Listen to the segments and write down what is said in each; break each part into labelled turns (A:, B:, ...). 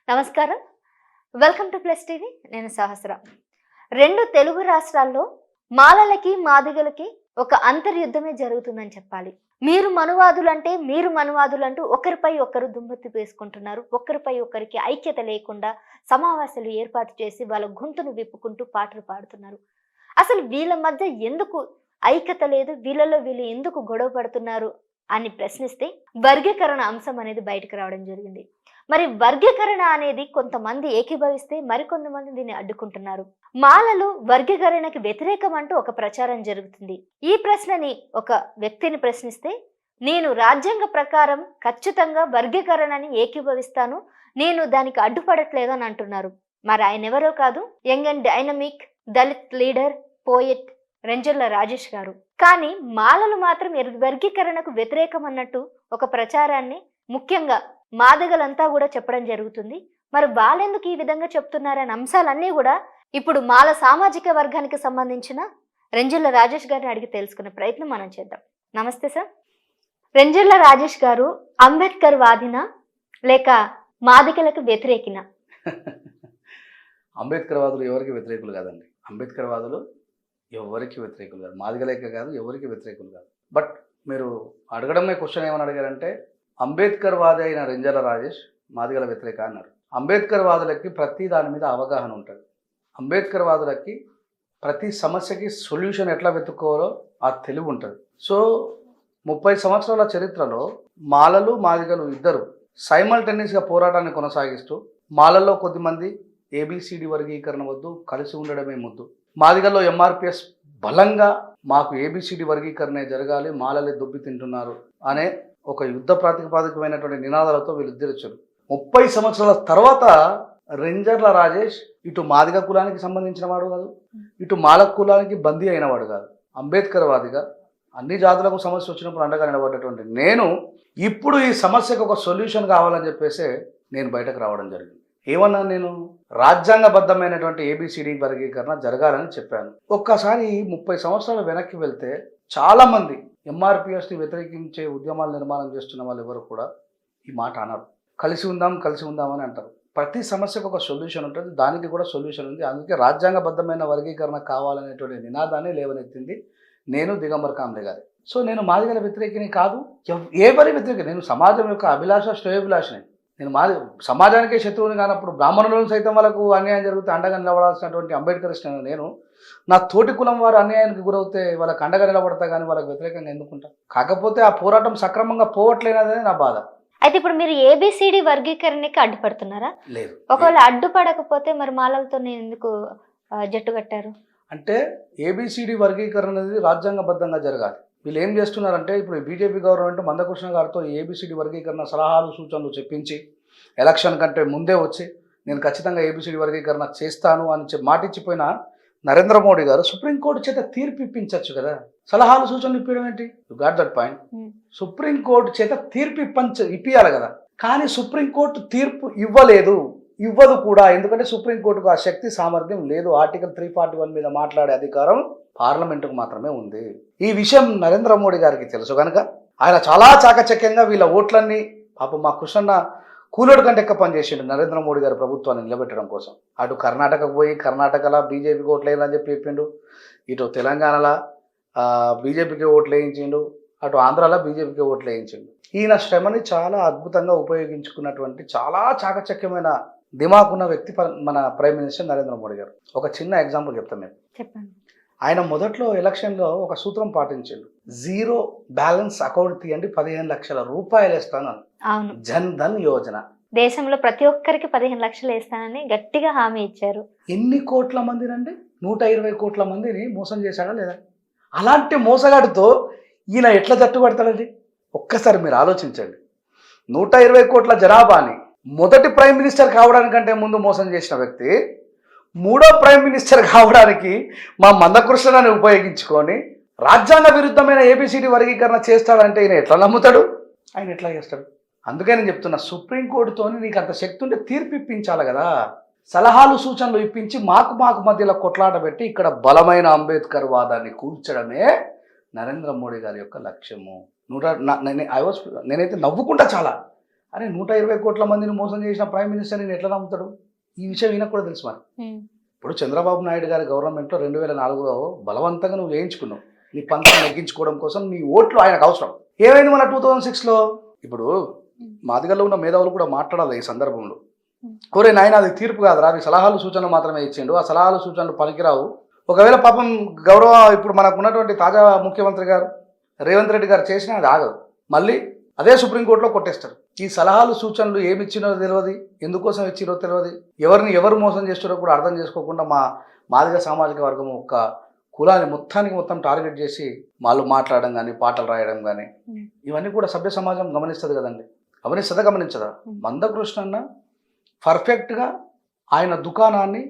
A: నమస్కారం. Welcome to plus TV. నేను సహస్ర. రెండు తెలుగు రాష్ట్రాల్లో మాలలకి మాదిగలకి ఒక అంతర్యుద్ధమే జరుగుతుందని చెప్పాలి. మీరు మనువాదులంటూ ఒకరిపై ఒకరు దుమ్మెత్తి వేసుకుంటున్నారు. ఒకరిపై ఒకరికి ఐక్యత లేకుండా సమావేశాలు ఏర్పాటు చేసి వాళ్ళ గొంతును విప్పుకుంటూ పాటలు పాడుతున్నారు. అసలు వీళ్ళ మధ్య ఎందుకు ఐక్యత లేదు, వీళ్ళలో వీళ్ళు ఎందుకు గొడవ పడుతున్నారు అని ప్రశ్నిస్తే వర్గీకరణ అంశం అనేది బయటకు రావడం జరిగింది. మరి వర్గీకరణ అనేది కొంతమంది ఏకీభవిస్తే మరికొంతమంది దీన్ని అడ్డుకుంటున్నారు. మాలలు వర్గీకరణకి వ్యతిరేకం అంటూ ఒక ప్రచారం జరుగుతుంది. ఈ ప్రశ్నని ఒక వ్యక్తిని ప్రశ్నిస్తే, నేను రాజ్యాంగ ప్రకారం ఖచ్చితంగా వర్గీకరణని ఏకీభవిస్తాను, నేను దానికి అడ్డుపడట్లేదు అని అంటున్నారు. మరి ఆయన ఎవరో కాదు, young and dynamic Dalit leader, poet Renjarla Rajesh గారు. కానీ మాలలు మాత్రం వర్గీకరణకు వ్యతిరేకం అన్నట్టు ఒక ప్రచారాన్ని ముఖ్యంగా మాదిగలంతా కూడా చెప్పడం జరుగుతుంది. మరి వాళ్ళెందుకు ఈ విధంగా చెప్తున్నారనే అంశాలన్నీ కూడా ఇప్పుడు మాల సామాజిక వర్గానికి సంబంధించిన రెంజర్ల రాజేష్ గారిని అడిగి తెలుసుకునే ప్రయత్నం మనం చేద్దాం. నమస్తే సార్. రెంజర్ల రాజేష్ గారు అంబేద్కర్ వాదినా లేక మాదిగలకు వ్యతిరేకినా?
B: అంబేద్కర్ వాదులు ఎవరికి వ్యతిరేకులు కాదండి. అంబేద్కర్ వాదులు ఎవరికి వ్యతిరేకులు కాదు, మాదిగలేక కాదు, ఎవరికి వ్యతిరేకులు కాదు. బట్ మీరు అడగడమే క్వశ్చన్ ఏమని అడిగారంటే, అంబేద్కర్ వాది అయిన రెంజర్ల రాజేష్ మాదిగల వ్యతిరేక అన్నారు. అంబేద్కర్ వాదులకి ప్రతి దాని మీద అవగాహన ఉంటుంది. అంబేద్కర్ వాదులకి ప్రతి సమస్యకి సొల్యూషన్ ఎట్లా వెతుక్కోవాలో ఆ తెలివి ఉంటుంది. సో 30 సంవత్సరాల చరిత్రలో మాలలు మాదిగలు ఇద్దరు సైమల్టేనియస్గా పోరాటాన్ని కొనసాగిస్తూ, మాలల్లో కొద్దిమంది ఏబిసిడి వర్గీకరణ వద్దు, కలిసి ఉండడమే ముద్దు, మాదిగల్లో ఎంఆర్పిఎస్ బలంగా మాకు ఏబిసిడి వర్గీకరణే జరగాలి, మాలలే దుబ్బి తింటున్నారు అనే ఒక యుద్ధ ప్రాతిపాదికమైనటువంటి నినాదాలతో వీళ్ళిద్దరు వచ్చారు. 30 సంవత్సరాల తర్వాత రెంజర్ల రాజేష్ ఇటు మాదిగ కులానికి సంబంధించిన వాడు కాదు, ఇటు మాల కులానికి బందీ అయినవాడు కాదు. అంబేద్కర్ వాదిగా అన్ని జాతులకు సమస్య వచ్చినప్పుడు అండగా నిలబడ్డటువంటి నేను ఇప్పుడు ఈ సమస్యకు ఒక సొల్యూషన్ కావాలని చెప్పేసి నేను బయటకు రావడం జరిగింది. ఏమన్నా, నేను రాజ్యాంగబద్ధమైనటువంటి ఏబిసిడి వర్గీకరణ జరగాలని చెప్పాను. ఒక్కసారి 30 సంవత్సరాలు వెనక్కి వెళ్తే చాలామంది ఎంఆర్పిఎస్ని వ్యతిరేకించే ఉద్యమాలు నిర్మాణం చేస్తున్న వాళ్ళు ఎవరు కూడా ఈ మాట అన్నారు. కలిసి ఉందాం అని అంటారు. ప్రతి సమస్యకు ఒక సొల్యూషన్ ఉంటుంది, దానికి కూడా సొల్యూషన్ ఉంది. అందుకే రాజ్యాంగబద్ధమైన వర్గీకరణ కావాలనేటువంటి నినాదాన్ని లేవనెత్తింది నేను, దిగంబర్ కామ్రే గారి. సో నేను మాదిగల వ్యతిరేకిని కాదు, ఎవరి వ్యతిరేక, నేను సమాజం యొక్క అభిలాష, శ్రేయోభిలాషని. నేను సమాజానికే శత్రువుని కానప్పుడు బ్రాహ్మణులను సైతం వాళ్ళకు అన్యాయం జరిగితే అండగా నిలబడాల్సినటువంటి అంబేద్కరిస్ట్ నేను నా తోటి కులం వారు అన్యాయానికి గురవుతే వాళ్ళకి అండగా నిలబడతా కానీ వాళ్ళకి వ్యతిరేకంగా ఎందుకుంటా? కాకపోతే ఆ పోరాటం సక్రమంగా పోవట్లేనదే నా బాధ.
A: అయితే ఇప్పుడు మీరు ఏబిసిడి వర్గీకరణకి అడ్డుపడుతున్నారా?
B: లేదు.
A: ఒకవేళ అడ్డుపడకపోతే మరి మాలలతో నేను ఎందుకు జట్టు కట్టారు?
B: అంటే ఏబిసిడి వర్గీకరణ అనేది రాజ్యాంగబద్ధంగా జరగాలి. వీళ్ళు ఏం చేస్తున్నారంటే, ఇప్పుడు బీజేపీ గవర్నమెంట్ మందకృష్ణ గారితో ఏబిసిడి వర్గీకరణ సలహాలు సూచనలు చెప్పించి ఎలక్షన్ కంటే ముందే వచ్చి నేను ఖచ్చితంగా ఏబిసిడి వర్గీకరణ చేస్తాను అని మాటిచ్చిపోయిన నరేంద్ర మోడీ గారు సుప్రీంకోర్టు చేత తీర్పు ఇప్పించవచ్చు కదా. సలహాలు సూచనలు ఇప్పడం ఏంటి? You got that point. Supreme court చేత తీర్పు ఇప్పియాలి కదా. కానీ సుప్రీంకోర్టు తీర్పు ఇవ్వదు కూడా. ఎందుకంటే సుప్రీంకోర్టుకు ఆ శక్తి సామర్థ్యం లేదు. ఆర్టికల్ 341 మీద మాట్లాడే అధికారం పార్లమెంటుకు మాత్రమే ఉంది. ఈ విషయం నరేంద్ర మోడీ గారికి తెలుసు కనుక ఆయన చాలా చాకచక్యంగా వీళ్ళ ఓట్లన్నీ, పాపం మా కృష్ణన్న కూలోడు కంటే ఎక్కువ పనిచేసిండు నరేంద్ర మోడీ గారి ప్రభుత్వాన్ని నిలబెట్టడం కోసం. అటు కర్ణాటకకు పోయి కర్ణాటకలో బీజేపీకి ఓట్లు వేయాలని చెప్పి చెప్పిండు, ఇటు తెలంగాణలో బీజేపీకి ఓట్లు వేయించిండు, అటు ఆంధ్రాలో బీజేపీకి ఓట్లు వేయించిండు. ఈయన శ్రమని చాలా అద్భుతంగా ఉపయోగించుకున్నటువంటి చాలా చాకచక్యమైన దిమాకున్న వ్యక్తి మన ప్రైమ్ మినిస్టర్ నరేంద్ర మోడీ గారు. ఒక చిన్న ఎగ్జాంపుల్ చెప్తాను నేను.
A: చెప్పండి.
B: ఆయన మొదట్లో ఎలక్షన్లో ఒక సూత్రం పాటించాడు. 0 బ్యాలెన్స్ అకౌంట్ తీయండి, 15 లక్షల రూపాయలు వేస్తాను. జన్ ధన్ యోజన.
A: దేశంలో ప్రతి ఒక్కరికి 15 లక్షలు వేస్తానని గట్టిగా హామీ ఇచ్చారు.
B: ఎన్ని కోట్ల మందినండి? 120 కోట్ల మందిని మోసం చేశాడా లేదా? అలాంటి మోసగాడితో ఈయన ఎట్లా జట్టుపడతాడండి? ఒక్కసారి మీరు ఆలోచించండి. 120 కోట్ల జనాభాని మొదటి ప్రైమ్ మినిస్టర్ కావడానికంటే ముందు మోసం చేసిన వ్యక్తి మూడో ప్రైమ్ మినిస్టర్ కావడానికి మా మందకృష్ణని ఉపయోగించుకొని రాజ్యాంగ విరుద్ధమైన ఏబిసిడి వర్గీకరణ చేస్తాడంటే ఈయన ఎట్లా నమ్ముతాడు? ఆయన ఎట్లా చేస్తాడు? అందుకే నేను చెప్తున్నా, సుప్రీంకోర్టుతో నీకు అంత శక్తి ఉంటే తీర్పు ఇప్పించాలి కదా. సలహాలు సూచనలు ఇప్పించి మాకు మధ్యలో కొట్లాట పెట్టి ఇక్కడ బలమైన అంబేద్కర్ వాదాన్ని కూల్చడమే నరేంద్ర మోడీ గారి యొక్క లక్ష్యము. నేనైతే నవ్వుకుంటా చాలా. అరే 120 కోట్ల మందిని మోసం చేసిన ప్రైమ్ మినిస్టర్ నేను ఎట్లా నమ్ముతాడు? ఈ విషయం ఈయనకు కూడా తెలుసు మరి. ఇప్పుడు చంద్రబాబు నాయుడు గారి గవర్నమెంట్లో 2004లో బలవంతంగా నువ్వు వేయించుకున్నావు నీ పంతం నెగ్గించుకోవడం కోసం. నీ ఓట్లు ఆయనకు అవసరం. ఏమైంది మన 2006లో? ఇప్పుడు మాదిగల్లో ఉన్న మేధావులు కూడా మాట్లాడాలి ఈ సందర్భంలో. కోరే నాయన అది తీర్పు కాదురా, అవి సలహాలు సూచనలు మాత్రమే ఇచ్చిండు, ఆ సలహాలు సూచనలు పనికిరావు. ఒకవేళ పాపం గౌరవ ఇప్పుడు మనకు ఉన్నటువంటి తాజా ముఖ్యమంత్రి గారు రేవంత్ రెడ్డి గారు చేసినా అది ఆగదు, మళ్ళీ అదే సుప్రీంకోర్టులో కొట్టేస్తారు. ఈ సలహాలు సూచనలు ఏమి ఇచ్చినో తెలియదు, ఎందుకోసం ఇచ్చినో తెలియదు, ఎవరిని ఎవరు మోసం చేస్తారో కూడా అర్థం చేసుకోకుండా మా మాదిగ సామాజిక వర్గం ఒక కులాన్ని మొత్తం టార్గెట్ చేసి వాళ్ళు మాట్లాడడం కానీ పాటలు రాయడం కానీ ఇవన్నీ కూడా సభ్య సమాజం గమనిస్తుంది కదండి. గమనించదా? మందకృష్ణన్న పర్ఫెక్ట్గా ఆయన దుకాణాన్ని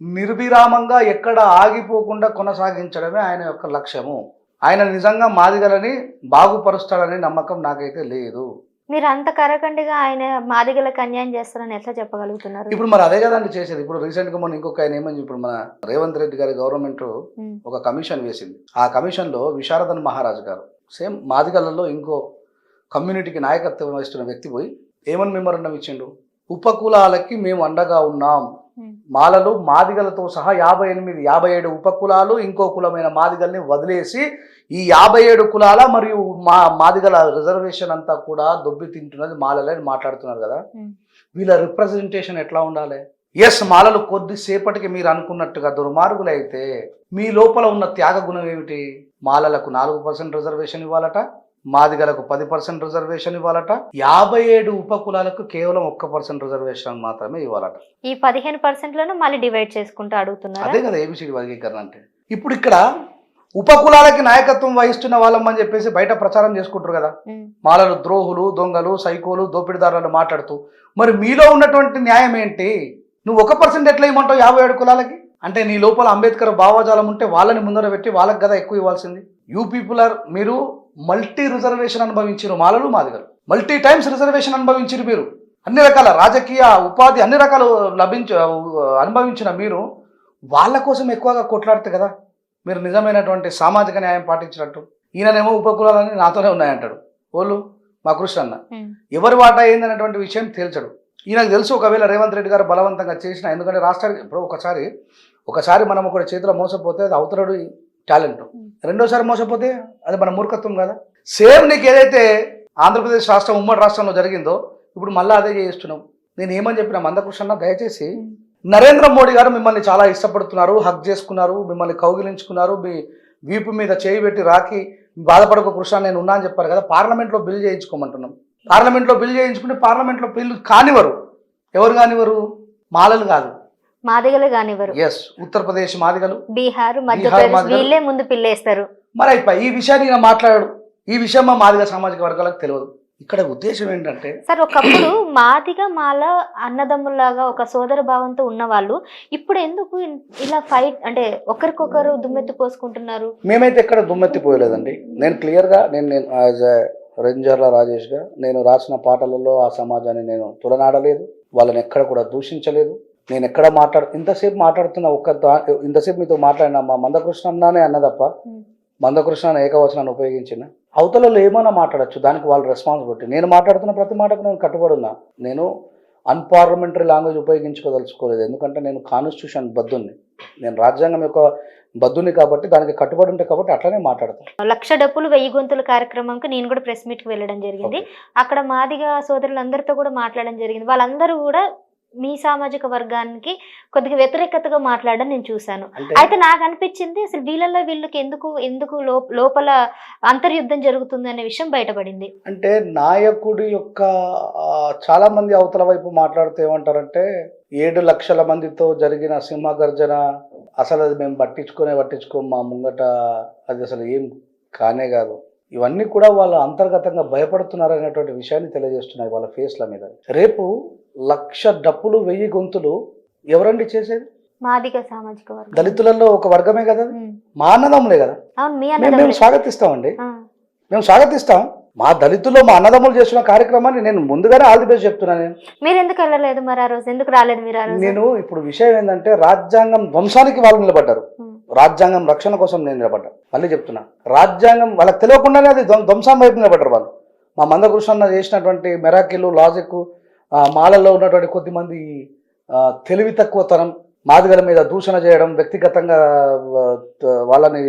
B: నిర్విరామంగా ఎక్కడ ఆగిపోకుండా కొనసాగించడమే ఆయన యొక్క లక్ష్యము. ఆయన నిజంగా మాదిగలని బాగుపరుస్తాడనే నమ్మకం నాకైతే లేదు.
A: మీరు అంత కరకండిగా ఆయన మాదిగలకు అన్యాయం చేస్తారని ఎట్లా చెప్పగలుగుతున్నారు?
B: ఇప్పుడు మరి అదే కదండి చేసేది. ఇప్పుడు రీసెంట్గా మొన్న ఇంకొక ఆయన ఏమని, ఇప్పుడు మన రేవంత్ రెడ్డి గారి గవర్నమెంట్ ఒక కమిషన్ వేసింది. ఆ కమిషన్లో విశారదన్ మహారాజ్ గారు సేమ్ మాదిగలలో ఇంకో కమ్యూనిటీకి నాయకత్వం వహిస్తున్న వ్యక్తి పోయి ఏమని మెమోరండం ఇచ్చిండు? ఉపకులాలకి మేము అండగా ఉన్నాం. మాలలు మాదిగలతో సహా 57 ఉపకులాలు ఇంకో కులమైన మాదిగల్ని వదిలేసి ఈ 57 కులాల మరియు మాదిగల రిజర్వేషన్ అంతా కూడా దొబ్బి తింటున్నది మాలలని మాట్లాడుతున్నారు కదా. వీళ్ళ రిప్రజెంటేషన్ ఎట్లా ఉండాలి? ఎస్, మాలలు కొద్దిసేపటికి మీరు అనుకున్నట్టుగా దుర్మార్గులైతే మీ లోపల ఉన్న త్యాగ గుణం ఏమిటి? మాలలకు 4% రిజర్వేషన్ ఇవ్వాలట, మాదిగలకు 10% రిజర్వేషన్ ఇవ్వాలట, 57 ఉపకులాలకు కేవలం 1% రిజర్వేషన్ మాత్రమే ఇవ్వాలట.
A: ఈ 15%లను మళ్ళీ డివైడ్ చేసుకుంటూ అడుగుతున్నారు.
B: అదే కదా ఏబిసిడి వర్గీకరణ అంటే. ఇప్పుడు ఇక్కడ ఉపకులాలకి నాయకత్వం వహిస్తున్న వాళ్ళమని చెప్పేసి బయట ప్రచారం చేసుకుంటారు కదా, మాలలు ద్రోహులు, దొంగలు, సైకోలు, దోపిడిదారులను మాట్లాడుతూ. మరి మీలో ఉన్నటువంటి న్యాయం ఏంటి? నువ్వు 1% ఎట్లా ఇవ్వమంటావు 57 కులాలకి? అంటే నీ లోపల అంబేద్కర్ భావజాలం ఉంటే వాళ్ళని ముందర పెట్టి వాళ్ళకి కదా ఎక్కువ ఇవ్వాల్సింది. యూ పీపుల్ ఆర్, మీరు మల్టీ రిజర్వేషన్ అనుభవించారు. మాలలు మాదిగలు మల్టీ టైమ్స్ రిజర్వేషన్ అనుభవించారు. మీరు అన్ని రకాల రాజకీయ ఉపాధి అన్ని రకాలు అనుభవించిన మీరు వాళ్ళ కోసం ఎక్కువగా కొట్లాడితే కదా మీరు నిజమైనటువంటి సామాజిక న్యాయం పాటించినట్టు. ఈయననేమో ఉపకులాలని నాతోనే ఉన్నాయంటాడు. వాళ్ళు మా కృష్ణన్న ఎవరి వాటా ఏందనేటువంటి విషయం తేల్చడు. ఈయనకు తెలుసు ఒకవేళ రేవంత్ రెడ్డి గారు బలవంతంగా చేసిన, ఎందుకంటే రాష్ట్రానికి ఇప్పుడు ఒకసారి మనం ఒకటి చేతిలో మోసపోతే అది అవతలడు టాలెంట్, రెండోసారి మోసపోతే అది మన మూర్ఖత్వం కదా. సేమ్ నీకు ఏదైతే ఆంధ్రప్రదేశ్ రాష్ట్రం ఉమ్మడి రాష్ట్రంలో జరిగిందో ఇప్పుడు మళ్ళీ అదే చేస్తున్నాం. నేను ఏమని చెప్పిన మందకృష్ణ, దయచేసి నరేంద్ర మోడీ గారు మిమ్మల్ని చాలా ఇష్టపడుతున్నారు, హక్ చేసుకున్నారు, మిమ్మల్ని కౌగిలించుకున్నారు, మీ వీపు మీద చేయి పెట్టి రాకి బాధపడక కృష్ణ నేను ఉన్నా అని చెప్పారు కదా. పార్లమెంట్లో బిల్ చేయించుకోమంటున్నాం. పార్లమెంట్లో బిల్ చేయించుకుంటే పార్లమెంట్లో బిల్లు కానివ్వరు. ఎవరు కానివ్వరు? మాలలు కాదు,
A: మాదిగలు కానివ్వరు.
B: ఎస్, ఉత్తరప్రదేశ్ మాదిగలు,
A: బీహార్, మధ్యప్రదేశ్ వీళ్ళే ముందు పిల్లేస్తారు.
B: మరి అయిపోయి ఈ విషయాన్ని ఈయన మాట్లాడాడు. ఈ విషయం మా మాదిగ సామాజిక వర్గాలకు తెలియదు. ఇక్కడ ఉద్దేశం ఏంటంటే,
A: సార్ ఒకప్పుడు మాదిగ మాల అన్నదమ్ముల్లాగా ఒక సోదర భావంతో ఉన్నవాళ్ళు ఇప్పుడు ఎందుకు ఇలా ఫైట్, అంటే ఒకరికొకరు దుమ్మెత్తి పోసుకుంటున్నారు?
B: మేమైతే ఎక్కడ దుమ్మెత్తిపోయలేదండి. నేను క్లియర్గా నేను యాజ్ ఎ రెంజర్ల రాజేష్గా నేను రాసిన పాటలలో ఆ సమాజాన్ని నేను తులనాడలేదు, వాళ్ళని ఎక్కడ కూడా దూషించలేదు. నేను ఎక్కడ ఇంతసేపు మాట్లాడుతున్న ఇంతసేపు మీతో మాట్లాడిన మా మందకృష్ణ అన్నానే అన్న తప్ప మందకృష్ణ అనే ఏకవచనాన్ని ఉపయోగించిన అవతలలో ఏమైనా మాట్లాడచ్చు, దానికి వాళ్ళు రెస్పాన్సిబిలిటీ. నేను మాట్లాడుతున్న ప్రతి మాటకు నేను కట్టుబడి ఉన్నా. నేను అన్పార్లమెంటరీ లాంగ్వేజ్ ఉపయోగించుకోదలుచుకోలేదు, ఎందుకంటే నేను కాన్స్టిట్యూషన్ బద్దుని, నేను రాజ్యాంగం యొక్క బద్దుని కాబట్టి దానికి కట్టుబడి ఉంటాయి కాబట్టి అట్లనే మాట్లాడతాను.
A: 1,00,000 డప్పులు 1000 గొంతుల కార్యక్రమంకి నేను కూడా ప్రెస్ మీట్కి వెళ్ళడం జరిగింది. అక్కడ మాదిగ సోదరులందరితో కూడా మాట్లాడడం జరిగింది. వాళ్ళందరూ కూడా మీ సామాజిక వర్గానికి కొద్దిగా వ్యతిరేకతగా మాట్లాడడం నేను చూశాను. అయితే నాకు అనిపించింది అసలు వీళ్ళకి ఎందుకు లోపల అంతర్యుద్ధం జరుగుతుంది అనే విషయం బయటపడింది.
B: అంటే నాయకుడి యొక్క చాలా మంది అవతల వైపు మాట్లాడుతూ ఏమంటారంటే 7 లక్షల మందితో జరిగిన సింహగర్జన అసలు అది మేము పట్టించుకోం, మా ముంగట అది అసలు ఏం కానే కాదు. ఇవన్నీ కూడా వాళ్ళు అంతర్గతంగా భయపడుతున్నారు అనేటువంటి విషయాన్ని తెలియజేస్తున్నాయి వాళ్ళ ఫేస్ల మీద. రేపు 1,00,000 డప్పులు 1000 గొంతులు ఎవరండి చేసేది?
A: మాదిగ సామాజిక వర్గం,
B: దళితులలో ఒక వర్గమే కదా, మా అన్నదమ్ములే కదా. మేము స్వాగతిస్తామండి, మేము స్వాగతిస్తాం. మా దళితుల్లో మా అన్నదమ్ములు చేస్తున్న కార్యక్రమాన్ని నేను ముందుగానే ఆల్ ది బెస్ట్ చెప్తున్నాను.
A: మీరు ఎందుకు వెళ్ళలేదు మరి ఆ రోజు? ఎందుకు రాలేదు మీరు ఆ రోజు?
B: నేను ఇప్పుడు విషయం ఏంటంటే రాజ్యాంగం ధ్వంసానికి వాళ్ళు నిలబడ్డారు, రాజ్యాంగం రక్షణ కోసం నేను నిలబడ్డా. మళ్ళీ చెప్తున్నా, రాజ్యాంగం వాళ్ళకి తెలియకుండానే అది ధ్వంసం వైపు నిలబడ్డారు వాళ్ళు. మా మందకృష్ణ చేసినటువంటి మెరాకిల్ లాజిక్, మాలల్లో ఉన్నటువంటి కొద్దిమంది తెలివి తక్కువతనం, మాదిగల మీద దూషణ చేయడం, వ్యక్తిగతంగా వాళ్ళని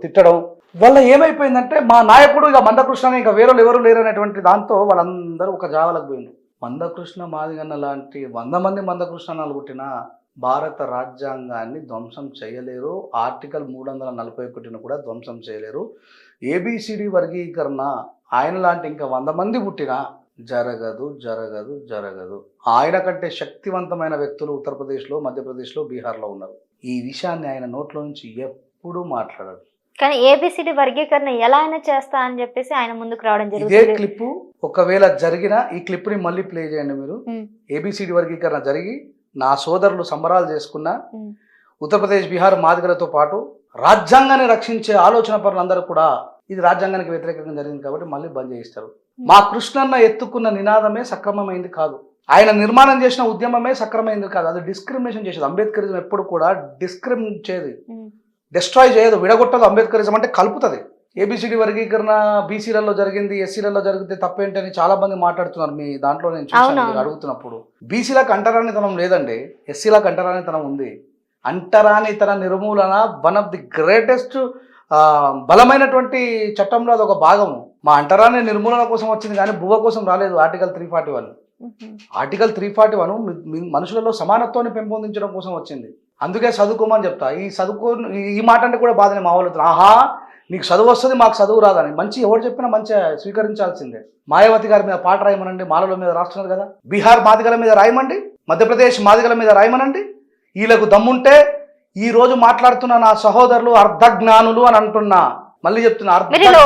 B: తిట్టడం వల్ల ఏమైపోయిందంటే మా నాయకుడు ఇక మందకృష్ణ ఇంకా వేరేలు ఎవరు లేరు అనేటువంటి దాంతో వాళ్ళందరూ ఒక జావలకు పోయింది. మందకృష్ణ మాదిగన్న లాంటి 100 మంది మందకృష్ణాలు పుట్టిన భారత రాజ్యాంగాన్ని ధ్వంసం చేయలేరు. ఆర్టికల్ 341ను కూడా ధ్వంసం చేయలేరు. ఏబిసిడి వర్గీకరణ ఆయన లాంటి ఇంకా 100 మంది పుట్టినా జరగదు జరగదు జరగదు. ఆయన కంటే శక్తివంతమైన వ్యక్తులు ఉత్తరప్రదేశ్లో, మధ్యప్రదేశ్లో, బీహార్లో ఉన్నారు. ఈ విషయాన్ని ఆయన నోట్లో నుంచి ఎప్పుడూ మాట్లాడారు.
A: కానీ ఏబిసిడి వర్గీకరణ ఎలా అయినా చేస్తా అని చెప్పేసి ఆయన ముందుకు రావడం
B: ఇదే
A: జరుగుతుంది.
B: క్లిప్ ఒకవేళ జరిగిన ఈ క్లిప్ ని మళ్ళీ ప్లే చేయండి మీరు. ఏబిసిడి వర్గీకరణ జరిగి నా సోదరులు సంబరాలు చేసుకున్న ఉత్తరప్రదేశ్, బీహార్ మాదిగలతో పాటు రాజ్యాంగాన్ని రక్షించే ఆలోచన పరులందరూ కూడా ఇది రాజ్యాంగానికి వ్యతిరేకంగా జరిగింది కాబట్టి మళ్ళీ బంద్ చేయిస్తారు. మా కృష్ణన్న ఎత్తుకున్న నినాదమే సక్రమమైంది కాదు, ఆయన నిర్మాణం చేసిన ఉద్యమమే సక్రమైంది కాదు, అది డిస్క్రిమినేషన్ చేసేది. అంబేద్కరిజం ఎప్పుడు కూడా డిస్క్రిమినేట్ చేయదు, డిస్ట్రాయ్ చేయదు, విడగొట్టదు. అంబేద్కరిజం అంటే కలుపుతుంది. ఏబిసిడి వర్గీకరణ బీసీలలో జరిగింది, ఎస్సీలలో జరిగితే తప్పేంటని చాలా మంది మాట్లాడుతున్నారు. మీ దాంట్లో నేను చూసాను మీరు అడుగుతున్నప్పుడు. బీసీలకు అంటరానితనం లేదండి, ఎస్సీలకు అంటరానితనం ఉంది. అంటరానితన నిర్మూలన వన్ ఆఫ్ ది గ్రేటెస్ట్ బలమైనటువంటి చట్టంలో అది ఒక భాగము. మా అంటరాని నిర్మూలన కోసం వచ్చింది కానీ బువ్వ కోసం రాలేదు. ఆర్టికల్ 341 ఆర్టికల్ 341 మనుషులలో సమానత్వాన్ని పెంపొందించడం కోసం వచ్చింది. అందుకే చదువుకోమని చెప్తా. ఈ మాట అంటే కూడా బాధనే మా వాళ్ళు. ఆహా నీకు చదువు వస్తుంది మాకు చదువు రాదని. మంచి ఎవరు చెప్పినా మంచిగా స్వీకరించాల్సిందే. మాయావతి గారి మీద పాట రాయమనండి, మాలల మీద రాస్తున్నారు కదా. బీహార్ మాదిగల మీద రాయమండి, మధ్యప్రదేశ్ మాదిగల మీద రాయమనండి. వీళ్ళకు దమ్ముంటే ఈ రోజు మాట్లాడుతున్న నా సహోదరులు అర్ధజ్ఞానులు అని అంటున్నా. మళ్ళీ చెప్తున్నా,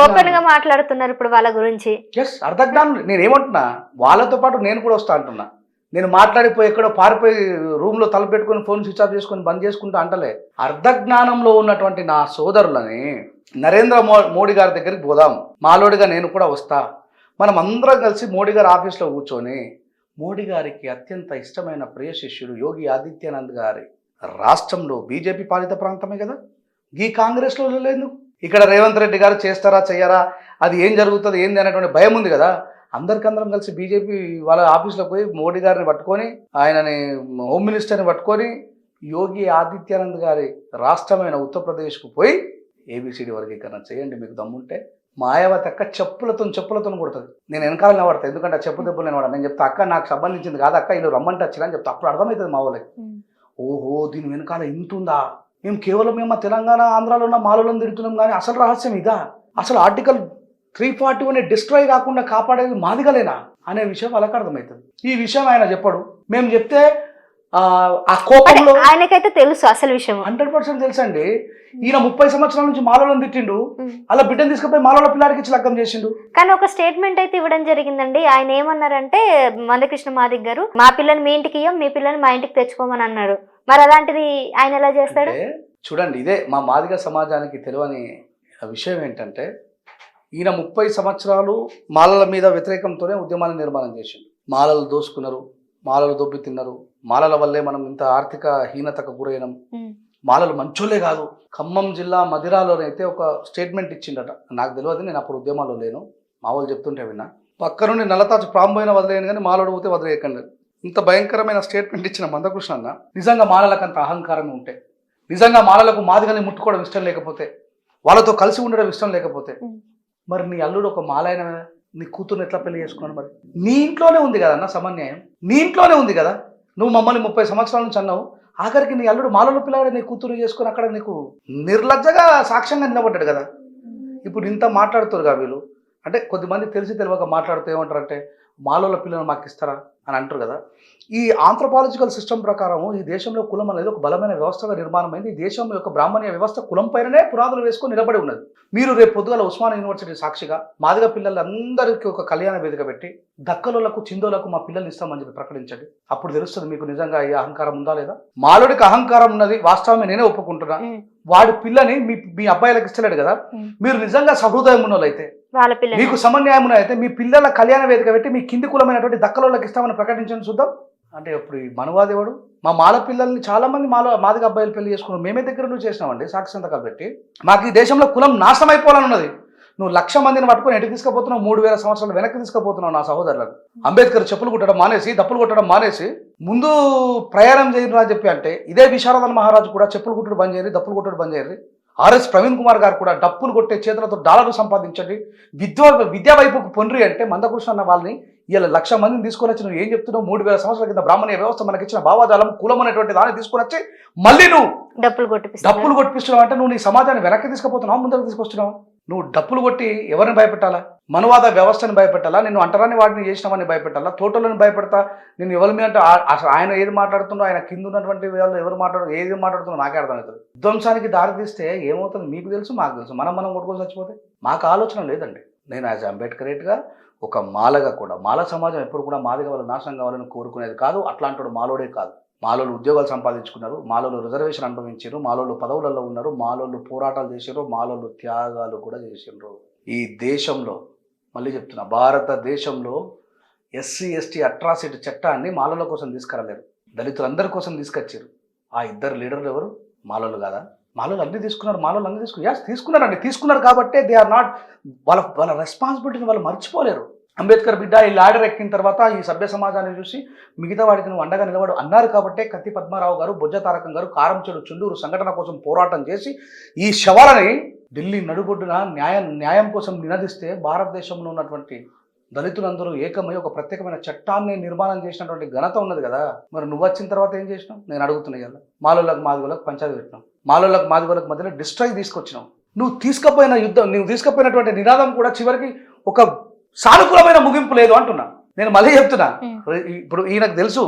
A: ఓపెన్ గా మాట్లాడుతున్నారు ఇప్పుడు వాళ్ళ గురించి.
B: ఎస్, అర్ధజ్ఞానులు. నేనేమంటున్నా, వాళ్ళతో పాటు నేను కూడా వస్తా అంటున్నా. నేను మాట్లాడిపోయి ఎక్కడో పారిపోయి రూమ్లో తలపెట్టుకొని ఫోన్ స్విచ్ ఆఫ్ చేసుకొని బంద్ చేసుకుంటా అంటలే. అర్ధజ్ఞానంలో ఉన్నటువంటి నా సోదరులని నరేంద్ర మోడీ గారి దగ్గరికి పోదాం, మాలోడిగా నేను కూడా వస్తా. మనం అందరం కలిసి మోడీ గారి ఆఫీస్లో కూర్చొని మోడీ గారికి అత్యంత ఇష్టమైన ప్రియ శిష్యుడు యోగి ఆదిత్యనాథ్ గారి రాష్ట్రంలో బీజేపీ పాలిత ప్రాంతమే కదా, ఈ కాంగ్రెస్లో లేదు. ఇక్కడ రేవంత్ రెడ్డి గారు చేస్తారా చెయ్యరా, అది ఏం జరుగుతుంది ఏంది అనేటువంటి భయం ఉంది కదా. అందరికందరం కలిసి బీజేపీ వాళ్ళ ఆఫీస్లోకి పోయి మోడీ గారిని పట్టుకొని, ఆయనని హోమ్ మినిస్టర్ని పట్టుకొని యోగి ఆదిత్యనాథ్ గారి రాష్ట్రమైన ఉత్తరప్రదేశ్కు పోయి ఏబిసిడి వర్గీకరణ చేయండి మీకు దమ్ముంటే. మాయావతి అక్క చెప్పులతో కొడుతుంది. నేను వెనకాల నిలబడతా, ఎందుకంటే ఆ చెప్పు దెబ్బలు నేను వాడతాను. నేను చెప్తా అక్క నాకు సంబంధించింది కాదు అక్క, వీళ్ళు రమ్మంటే వచ్చినా అని చెప్తా. అప్పుడు అర్థమవుతుంది మా వాళ్ళకి, ఓహో దీని వెనకాల ఇంత ఉందా. మేము కేవలం మేము తెలంగాణ ఆంధ్రాలో ఉన్న మాలలో తిడుతున్నాం కానీ అసలు రహస్యం ఇదా, అసలు ఆర్టికల్ 341 డిస్ట్రాయ్ కాకుండా కాపాడేది మాదిగలేనా అనే విషయం వాళ్ళకి అర్థమవుతుంది. ఈ విషయం ఆయన చెప్పడు, మేము చెప్తే ఆ కోపంలో
A: ఆయనకైతే తెలుసు అసలు విషయం
B: 100% తెలుసండి. ఈయన 30 సంవత్సరాల నుంచి మాలలో తిట్టిండు, అలా బిడ్డను తీసుకుపోయి మాలలో పిల్లాడికి ఇచ్చి లగ్గం చేసిండు.
A: కానీ ఒక స్టేట్మెంట్ అయితే ఇవ్వడం జరిగిందండి. ఆయన ఏమన్నారంటే, మందకృష్ణ మాదిగ గారు మా పిల్లని మీ ఇంటికి ఇయ్యం, మీ పిల్లని మా ఇంటికి తెచ్చుకోమని అన్నారు. మరి అలాంటిది ఆయన ఎలా చేస్తాడు?
B: చూడండి, ఇదే మా మాదిగ సమాజానికి తెలియని విషయం ఏంటంటే, ఈయన 30 సంవత్సరాలు మాలల మీద వ్యతిరేకంతోనే ఉద్యమాన్ని నిర్మాణం చేసిండు. మాలలు దోసుకున్నారు, మాలలు దొబ్బి తిన్నారు, మాలల వల్లే మనం ఇంత ఆర్థిక హీనతకు గురైనాం. మాలలు మంచోళ్ళే కాదు. ఖమ్మం జిల్లా మదిరాలోనైతే ఒక స్టేట్మెంట్ ఇచ్చిండట, నాకు తెలియదు, నేను అప్పుడు ఉద్యమాల్లో లేను, మా వాళ్ళు చెప్తుంటే విన్నా. పక్క నుండి నల్లతాచు ప్రాంబోయిన వదిలేయను కానీ మాలోడు పోతే వదిలేయకండి. ఇంత భయంకరమైన స్టేట్మెంట్ ఇచ్చిన మందకృష్ణ అన్న, నిజంగా మాలలకు అంత అహంకారం ఉంటే, నిజంగా మాలలకు మాదిగల్ని ముట్టుకోవడం ఇష్టం లేకపోతే, వాళ్ళతో కలిసి ఉండడం ఇష్టం లేకపోతే, మరి నీ అల్లుడు ఒక మాలైన నీ కూతురుని ఎట్లా పెళ్లి చేసుకున్నాడు? మరి నీ ఇంట్లోనే ఉంది కదా అన్న సమన్యాయం, నీ ఇంట్లోనే ఉంది కదా. నువ్వు మమ్మల్ని 30 సంవత్సరాల నుంచి అన్నావు, ఆఖరికి నీ అల్లుడు మాలలో పిల్లవాడు నీ కూతురు చేసుకుని అక్కడ నీకు నిర్లజ్జగా సాక్ష్యంగా నిలబడ్డాడు కదా. ఇప్పుడు ఇంత మాట్లాడుతారు వీళ్ళు. అంటే కొద్దిమంది తెలిసి తెలియక మాట్లాడుతూ ఏమంటారంటే, మాలోల పిల్లలు మాకు ఇస్తారా అని అంటారు కదా. ఈ ఆంథ్రోపాలజికల్ సిస్టమ్ ప్రకారం ఈ దేశంలో కులం అనేది ఒక బలమైన వ్యవస్థగా నిర్మాణమైంది. ఈ దేశం యొక్క బ్రాహ్మణ్య వ్యవస్థ కులం పైననే పునాదులు వేసుకొని నిలబడి ఉన్నది. మీరు రేపు పొద్దుగల ఉస్మానియా యూనివర్సిటీ సాక్షిగా మాదిగ పిల్లలందరికీ ఒక కళ్యాణ వేదిక పెట్టి దక్కలకు చిందోలకు మా పిల్లల్ని ఇస్తామని చెప్పి ప్రకటించండి. అప్పుడు తెలుస్తుంది మీకు నిజంగా ఈ అహంకారం ఉందా లేదా. మాలోడికి అహంకారం ఉన్నది వాస్తవమే, నేనే ఒప్పుకుంటున్నా. వాడి పిల్లని మీ అబ్బాయిలకు ఇస్తలేడు కదా. మీరు నిజంగా సహృదయం ఉన్నోళ్ళైతే, మీకు సమన్యాయం అయితే మీ పిల్లల కళ్యాణ వేదిక పెట్టి మీ కింది కులమైనటువంటి దక్కలోళ్ళకి ఇస్తామని ప్రకటించండి చూద్దాం. అంటే ఇప్పుడు ఈ మనువాదేవుడు మా మాల పిల్లల్ని చాలా మంది మాదిగ అబ్బాయిలు పెళ్లి చేసుకున్నాం, మేమే దగ్గర నుంచి చేసినామండి సాక్షి సంతకాలు పెట్టి. మాకు ఈ దేశంలో కులం నాశనం అయిపోవాలని ఉన్నది. నువ్వు 1,00,000 మందిని పట్టుకొని ఎటు తీసుకుపోతున్నావు? 3,000 సంవత్సరాలు వెనక్కి తీసుకుపోతున్నావు నా సహోదరులకు. అంబేద్కర్ చెప్పులు కుట్టడం మానేసి, దప్పులు కొట్టడం మానేసి ముందు ప్రయాణం చేయరు అని చెప్పి అంటే, ఇదే విశారదన్ మహారాజు కూడా చెప్పులు కుట్టడం బంద్ చేయరు, దప్పులు కొట్టడం బంద్ చేయరు. ఆర్ఎస్ ప్రవీణ్ కుమార్ గారు కూడా డప్పులు కొట్టే చేతులతో డాలర్లు సంపాదించండి, విద్యా వైపుకు పొండ్రి అంటే మందకృష్ణ అన్న వాళ్ళని ఇలా 1,00,000 మందిని తీసుకొని వచ్చి నువ్వు ఏం చెప్తున్నావు? 3,000 సంవత్సరాల కింద బ్రాహ్మణీయ వ్యవస్థ మనకిచ్చిన భావాజాలం కులం అనేటువంటి దాన్ని తీసుకొని వచ్చి మళ్ళీ నువ్వు డప్పులు కొట్టిస్తున్నావు అంటే నువ్వు నీ సమాజాన్ని వెనక్కి తీసుకుపోతున్నావు, ముందరకు తీసుకొస్తున్నావు. నువ్వు డప్పులు కొట్టి ఎవరిని భయపెట్టాలా? మనువాద వ్యవస్థని భయపెట్టాలా? నిన్ను అంటరాని వాటిని చేసినామని భయపెట్టాలా? తోటలను భయపెడతా నిన్ను ఎవరి మీద అంటే అసలు ఆయన ఏది మాట్లాడుతుండో, ఆయన కింద ఉన్నటువంటి వాళ్ళు ఎవరు ఏది మాట్లాడుతుందో నాకే అర్థమవుతుంది. విధ్వంసానికి దారి తీస్తే ఏమవుతుంది మీకు తెలుసు, మాకు తెలుసు. మనం కొట్టుకొని చచ్చిపోతే మాకు ఆలోచన లేదండి. నేను యాజ్ అంబేద్కరేట్గా ఒక మాలగా కూడా, మాల సమాజం ఎప్పుడు కూడా మాదిగ వాళ్ళ నాశనం కావాలని కోరుకునేది కాదు. అట్లాంటి మాలోడే కాదు. మాలోళ్ళు ఉద్యోగాలు సంపాదించుకున్నారు, మాలోళ్ళు రిజర్వేషన్ అనుభవించారు, మాలోళ్ళు పదవులలో ఉన్నారు, మాలోళ్ళు పోరాటాలు చేశారు, మాలోళ్ళు త్యాగాలు కూడా చేసిండ్రు. ఈ దేశంలో మళ్ళీ చెప్తున్నా, భారతదేశంలో ఎస్సీ ఎస్టీ అట్రాసిటీ చట్టాన్ని మాలోళ్ళ కోసం తీసుకురాలేరు, దళితులందరి కోసం తీసుకొచ్చారు. ఆ ఇద్దరు లీడర్లు ఎవరు? మాలోళ్ళు కాదా? మాలోళ్ళు అన్నీ తీసుకున్నారు, మాలోళ్ళు అన్నీ తీసుకున్నారండి. తీసుకున్నారు కాబట్టే దే ఆర్ నాట్, వాళ్ళ రెస్పాన్సిబిలిటీని వాళ్ళు మర్చిపోలేరు. అంబేద్కర్ బిడ్డ ఈ లాడర్ ఎక్కిన తర్వాత ఈ సభ్య సమాజాన్ని చూసి మిగతా వాడికి నువ్వు అండగా నిలబడు అన్నారు కాబట్టే కత్తి పద్మారావు గారు, బొజ్జ తారకం గారు, కారంచెడు చుండూరు సంఘటన కోసం పోరాటం చేసి ఈ శవాలని ఢిల్లీ నడుబొడ్డున న్యాయం కోసం నినదిస్తే భారతదేశంలో ఉన్నటువంటి దళితులందరూ ఏకమై ఒక ప్రత్యేకమైన చట్టాన్ని నిర్మాణం చేసినటువంటి ఘనత ఉన్నది కదా. మరి నువ్వు వచ్చిన తర్వాత ఏం చేసినావు? నేను అడుగుతున్నా కదా. మాలోళ్ళకు మాదిగోళ్ళకు పంచాయతీ పెట్టినావు, మాలోళ్ళకు మాదిగోళ్ళకు మధ్యలో డిస్ట్రాయ్ తీసుకొచ్చినావు. నువ్వు తీసుకుపోయినటువంటి నినాదం కూడా చివరికి ఒక సానుకూలమైన ముగింపు లేదు అంటున్నా. నేను మళ్ళీ చెప్తున్నా, ఇప్పుడు ఈయనకు తెలుసు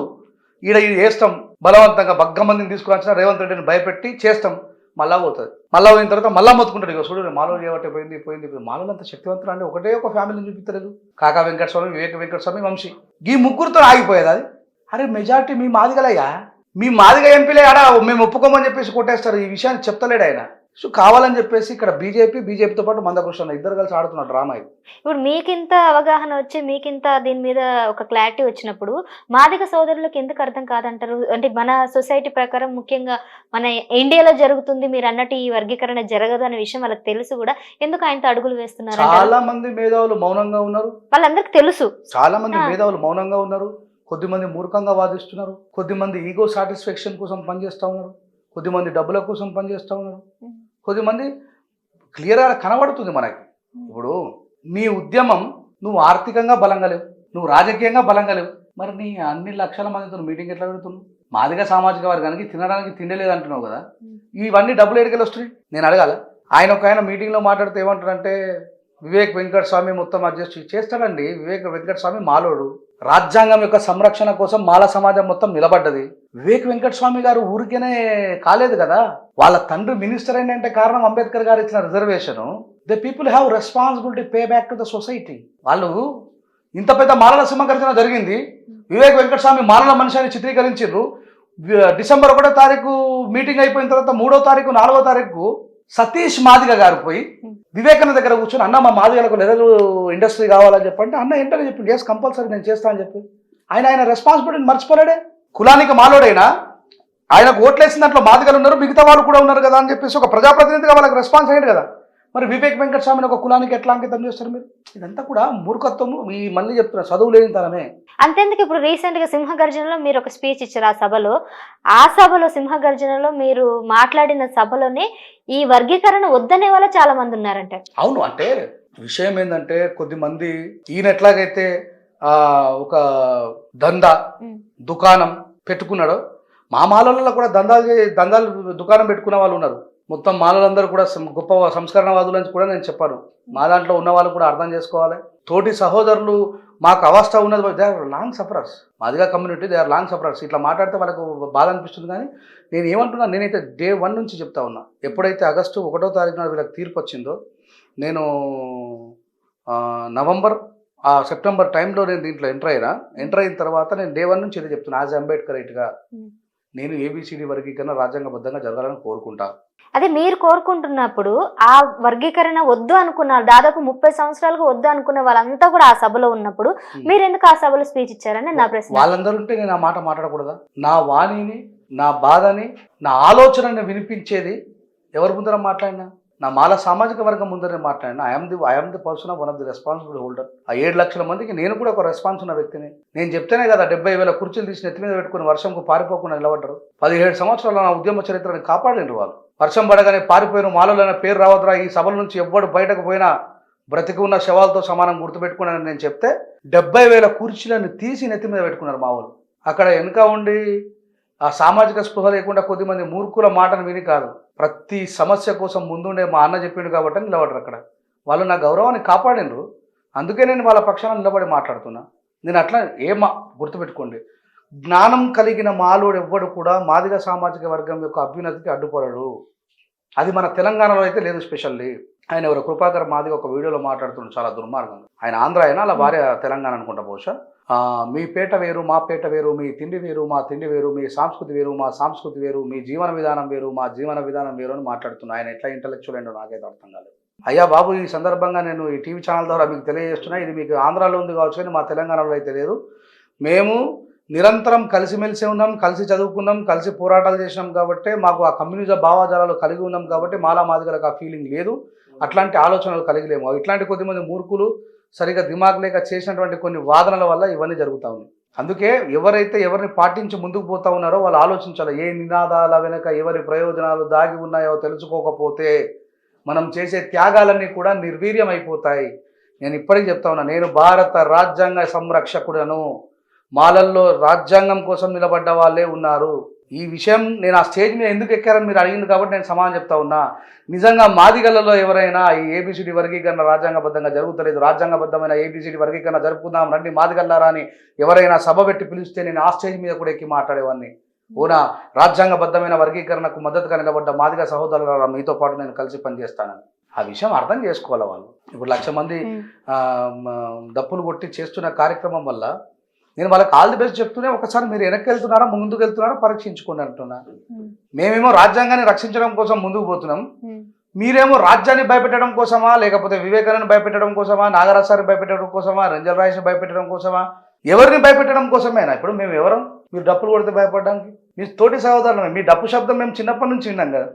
B: ఈడ చేస్తాం బలవంతంగా బగ్గ మందిని తీసుకుని రేవంత్ రెడ్డిని భయపెట్టి చేస్తాం, మళ్ళా పోతుంది. మళ్ళా పోయిన తర్వాత మళ్ళా మొత్తుకుంటాడు. ఇక చూడు మాలో చేయబట్టే పోయింది. మాలో అంత శక్తివంతులు అంటే ఒకటే ఒక ఫ్యామిలీని చూపిస్తలేదు. కాకా వెంకటస్వామి, వివేక వెంకటస్వామి, వంశీ, ఈ ముగ్గురుతో ఆగిపోయేది అది. అరే మెజారిటీ మీ మాదిగలయ్యా, మీ మాదిగ ఎంపీలే ఆడ మేము ఒప్పుకోమని చెప్పేసి కొట్టేస్తారు. ఈ విషయాన్ని చెప్తలేడు ఆయన. సో కావాలని చెప్పేసి ఇక్కడ బీజేపీతో పాటు మందకృష్ణ ఇద్దరు కలిసి ఆడుతున్న డ్రామా ఇది.
A: ఇప్పుడు మీకింత అవగాహన వచ్చి మీకింత దీని మీద ఒక క్లారిటీ వచ్చినప్పుడు మాదిగ సోదరులకు ఎందుకు అర్థం కాదంటారు? అంటే మన సొసైటీ ప్రకారం ముఖ్యంగా మన ఇండియాలో జరుగుతుంది, మీరు అన్నట్టు ఈ వర్గీకరణ జరగదు అనే విషయం వాళ్ళకి తెలుసు కూడా, ఎందుకు ఆయనతో అడుగులు వేస్తున్నారు?
B: చాలా మంది మేధావులు మౌనంగా ఉన్నారు,
A: వాళ్ళందరికి తెలుసు.
B: చాలా మంది మేధావులు మౌనంగా ఉన్నారు. కొద్దిమంది మూర్ఖంగా వాదిస్తున్నారు, కొద్దిమంది ఈగో సాటిస్ఫాక్షన్ కోసం పనిచేస్తూ ఉన్నారు, కొద్దిమంది డబ్బుల కోసం పనిచేస్తూ ఉన్నారు, కొద్దిమంది క్లియర్గా కనబడుతుంది మనకి. ఇప్పుడు నీ ఉద్యమం, నువ్వు ఆర్థికంగా బలంగా లేవు, నువ్వు రాజకీయంగా బలంగా లేవు, మరి నీ అన్ని లక్షల మందితో మీటింగ్ ఎట్లా పెడుతున్నావు? మాదిగ సామాజిక వర్గానికి తినడానికి తిండి లేదంటున్నావు కదా, ఇవన్నీ డబ్బులు ఎడికెళ్ళి వస్తున్నాయి? నేను అడగాల. ఆయన మీటింగ్లో మాట్లాడితే ఏమంటాడంటే, వివేక్ వెంకటస్వామి మొత్తం అడ్జస్ట్ చేస్తాడండి. వివేక్ వెంకటస్వామి మాలోడు, రాజ్యాంగం యొక్క సంరక్షణ కోసం మాల సమాజం మొత్తం నిలబడ్డది. వివేక్ వెంకటస్వామి గారు ఊరికేనే కాలేదు కదా, వాళ్ళ తండ్రి మినిస్టర్ ఏంటంటే కారణం అంబేద్కర్ గారు ఇచ్చిన reservation. The people have responsibility pay back to the society. వాళ్ళు ఇంత పెద్ద మాలల సింహగర్జన జరిగింది, వివేక్ వెంకటస్వామి మాలల మనిషి అని చిత్రీకరించారు. డిసెంబర్ 1వ తారీఖు మీటింగ్ అయిపోయిన తర్వాత 3వ తారీఖు 4వ తారీఖు సతీష్ మాదిగ గారు పోయి వివేకానంద దగ్గర కూర్చొని, అన్న మా మాదిగలకు లెదరు ఇండస్ట్రీ కావాలని చెప్పంటే, అన్న ఏంటని చెప్పి, ఎస్ కంపల్సరీ నేను చేస్తా అని చెప్పి ఆయన రెస్పాన్సిబిలిటీని మర్చిపోలేడే. కులానికి మాలోడైనా ఆయనకు ఓట్లేసిన దాంట్లో మాదిగలు ఉన్నారు, మిగతా వాళ్ళు కూడా ఉన్నారు కదా అని చెప్పేసి ఒక ప్రజాప్రతినిధిగా వాళ్ళకి రెస్పాన్స్ అయ్యాడు కదా. మరి వివేక్ వెంకటస్వామిని ఒక కులానికి ఎట్లా అంకితం చేస్తారు మీరు? ఇదంతా కూడా మూర్ఖత్వము. ఈ మళ్ళీ చెప్తున్నా, చదువు లేని తనమే.
A: అంతేందుకు ఇప్పుడు రీసెంట్ గా సింహగర్జనలో మీరు ఒక స్పీచ్ ఇచ్చారు. ఆ సభలో సింహగర్జనలో మీరు మాట్లాడిన సభలోనే ఈ వర్గీకరణ వద్దనే వాళ్ళ చాలా మంది ఉన్నారంట.
B: అవును, అంటే విషయం ఏంటంటే, కొద్దిమంది ఈయన ఎట్లాగైతే ఒక దందా దుకాణం పెట్టుకున్నాడో, మా మాలలలో కూడా దందాలు దుకాణం పెట్టుకున్న వాళ్ళు ఉన్నారు. మొత్తం మాలలందరూ కూడా గొప్ప సంస్కరణవాదులు అని కూడా నేను చెప్పాను. మా దాంట్లో ఉన్న వాళ్ళు కూడా అర్థం చేసుకోవాలి. తోటి సహోదరులు మాకు అవస్థ ఉన్నది, they are long sufferers. Madiga community they are long sufferers. ఇట్లా మాట్లాడితే వాళ్ళకు బాధ అనిపిస్తుంది. కానీ నేను ఏమంటున్నా, నేనైతే డే 1 నుంచి చెప్తా ఉన్నా. ఎప్పుడైతే ఆగస్టు 1వ తారీఖున వీళ్ళకి తీర్పు వచ్చిందో, నేను నవంబర్ సెప్టెంబర్ టైంలో నేను దీంట్లో ఎంటర్ అయిన తర్వాత నేను డే 1 నుంచి ఇదే చెప్తున్నా. యాజ్ అంబేద్కరేట్గా నేను ఏబిసిడి వర్గీకరణ రాజ్యాంగబద్ధంగా జరగాలని కోరుకుంటా.
A: అదే మీరు కోరుకుంటున్నప్పుడు ఆ వర్గీకరణ వద్దు అనుకున్నారు, దాదాపు 30 సంవత్సరాలుగా వద్దు అనుకున్న వాళ్ళంతా కూడా ఆ సభలో ఉన్నప్పుడు మీరు ఎందుకు ఆ సభలో స్పీచ్ ఇచ్చారని నా ప్రశ్న.
B: వాళ్ళందరూ ఉంటే నేను ఆ మాట మాట్లాడకూడదా? నా వాణిని, నా బాధని, నా ఆలోచనని వినిపించేది ఎవరి ముందర మాట్లాడినా? నా మాల సామాజిక వర్గం ముందర నేను మాట్లాడినా I'm the person of one of the responsible holder. ఆ 7 లక్షల మందికి నేను కూడా ఒక రెస్పాన్స్ ఉన్న వ్యక్తిని. నేను చెప్తేనే కదా 70,000 కుర్చీలు తీసి నెత్తి మీద పెట్టుకుని వర్షంకు పారిపోకుండా నిలబడ్డారు. 17 సంవత్సరాల నా ఉద్యమ చరిత్రని కాపాడినరు వాళ్ళు. వర్షం పడగానే పారిపోయిన మాలలోనే పేరు రావద్దురా, ఈ సభల నుంచి ఎవ్వడు బయటకు పోయినా బ్రతికి ఉన్న శవాలతో సమానం గుర్తుపెట్టుకున్నానని నేను చెప్తే 70,000 కుర్చీలను తీసి నెత్తి మీద పెట్టుకున్నారు మా వాళ్ళు. అక్కడ వెనుక ఉండి ఆ సామాజిక స్పృహ లేకుండా కొద్దిమంది మూర్ఖుల మాటను విని కాదు, ప్రతి సమస్య కోసం ముందుండే మా అన్న చెప్పిండు కాబట్టి నిలబడరు. అక్కడ వాళ్ళు నా గౌరవాన్ని కాపాడినరు. అందుకే నేను వాళ్ళ పక్షాన నిలబడి మాట్లాడుతున్నా. నేను అట్లా గుర్తుపెట్టుకోండి, జ్ఞానం కలిగిన మాలోడు ఎవ్వడు కూడా మాదిగ సామాజిక వర్గం యొక్క అభ్యున్నతికి అడ్డుపడడు. అది మన తెలంగాణలో అయితే లేదు. స్పెషల్లీ ఆయన ఎవరు కృపాకర్ మాదిగ ఒక వీడియోలో మాట్లాడుతున్నాడు చాలా దుర్మార్గంగా. ఆయన ఆంధ్ర అయినా అలా భార్య తెలంగాణ అనుకుంటా బహుశా. మీ పేట వేరు మా పేట వేరు, మీ తిండి వేరు మా తిండి వేరు, మీ సంస్కృతి వేరు మా సంస్కృతి వేరు, మీ జీవన విధానం వేరు మా జీవన విధానం వేరు అని మాట్లాడుతున్నా. ఆయన ఎట్లా ఇంటలెక్చువల్ ఏంటో నాకైతే అర్థం కాలేదు. అయ్యా బాబు, ఈ సందర్భంగా నేను ఈ టీవీ ఛానల్ ద్వారా మీకు తెలియజేస్తున్నా, ఇది మీకు ఆంధ్రాలో ఉంది కావచ్చు కానీ మా తెలంగాణలో అయితే లేదు. మేము నిరంతరం కలిసిమెలిసి ఉన్నాం, కలిసి చదువుకున్నాం, కలిసి పోరాటాలు చేసినాం కాబట్టి మాకు ఆ కమ్యూనిజం భావాజాలాలు కలిగి ఉన్నాం కాబట్టి మాలా మాదిగలకు ఆ ఫీలింగ్ లేదు, అట్లాంటి ఆలోచనలు కలిగిలేము. ఇట్లాంటి కొద్దిమంది మూర్ఖులు సరిగా దిమాగ్ లేక చేసినటువంటి కొన్ని వాదనల వల్ల ఇవన్నీ జరుగుతూ ఉన్నాయి. అందుకే ఎవరైతే ఎవరిని పాటించి ముందుకు పోతా ఉన్నారో వాళ్ళు ఆలోచించాలి. ఏ నినాదాల వెనుక ఎవరి ప్రయోజనాలు దాగి ఉన్నాయో తెలుసుకోకపోతే మనం చేసే త్యాగాలన్నీ కూడా నిర్వీర్యం అయిపోతాయి. నేను ఇప్పటికీ చెప్తా ఉన్నా, నేను భారత రాజ్యాంగ సంరక్షకుడను. మాలల్లో రాజ్యాంగం కోసం నిలబడ్డ వాళ్ళే ఉన్నారు. ఈ విషయం నేను ఆ స్టేజ్ మీద ఎందుకు ఎక్కారని మీరు అడిగింది కాబట్టి నేను సమాధానం చెప్తా ఉన్నా. నిజంగా మాదిగలలో ఎవరైనా ఈ ఏబిసిడి వర్గీకరణ రాజ్యాంగబద్ధంగా జరుగుతలేదు, రాజ్యాంగబద్ధమైన ఏబిసిడి వర్గీకరణ జరుపుకుందాం రండి మాదిగల్లారా అని ఎవరైనా సభ పెట్టి పిలిస్తే నేను ఆ స్టేజ్ మీద కూడా ఎక్కి మాట్లాడేవాడిని. ఓనా రాజ్యాంగబద్ధమైన వర్గీకరణకు మద్దతుగా నిలబడ్డ మాదిగ సహోదరుల మీతో పాటు నేను కలిసి పనిచేస్తానని ఆ విషయం అర్థం చేసుకోవాలి వాళ్ళు. ఇప్పుడు 1,00,000 మంది దప్పులు కొట్టి చేస్తున్న కార్యక్రమం వల్ల నేను వాళ్ళకి ఆల్ ది బెస్ట్ చెప్తూనే ఒకసారి మీరు వెనక్కి వెళ్తున్నారా ముందుకు వెళ్తున్నారా పరీక్షించుకోండి అంటున్నా. మేమేమో రాజ్యాంగాన్ని రక్షించడం కోసం ముందుకు పోతున్నాం, మీరేమో రాజ్యాన్ని భయపెట్టడం కోసమా, లేకపోతే వివేకానందని భయపెట్టడం కోసమా, నాగరాజాన్ని భయపెట్టడం కోసమా, రంజల్ రాయ్ని భయపెట్టడం కోసమా, ఎవరిని భయపెట్టడం కోసమేనా? ఇప్పుడు మేము ఎవరం మీరు డప్పులు కొడితే భయపడడానికి? మీ తోటి సహోదరులమే. మీ డప్పు శబ్దం మేము చిన్నప్పటి నుంచి విన్నాం కదా,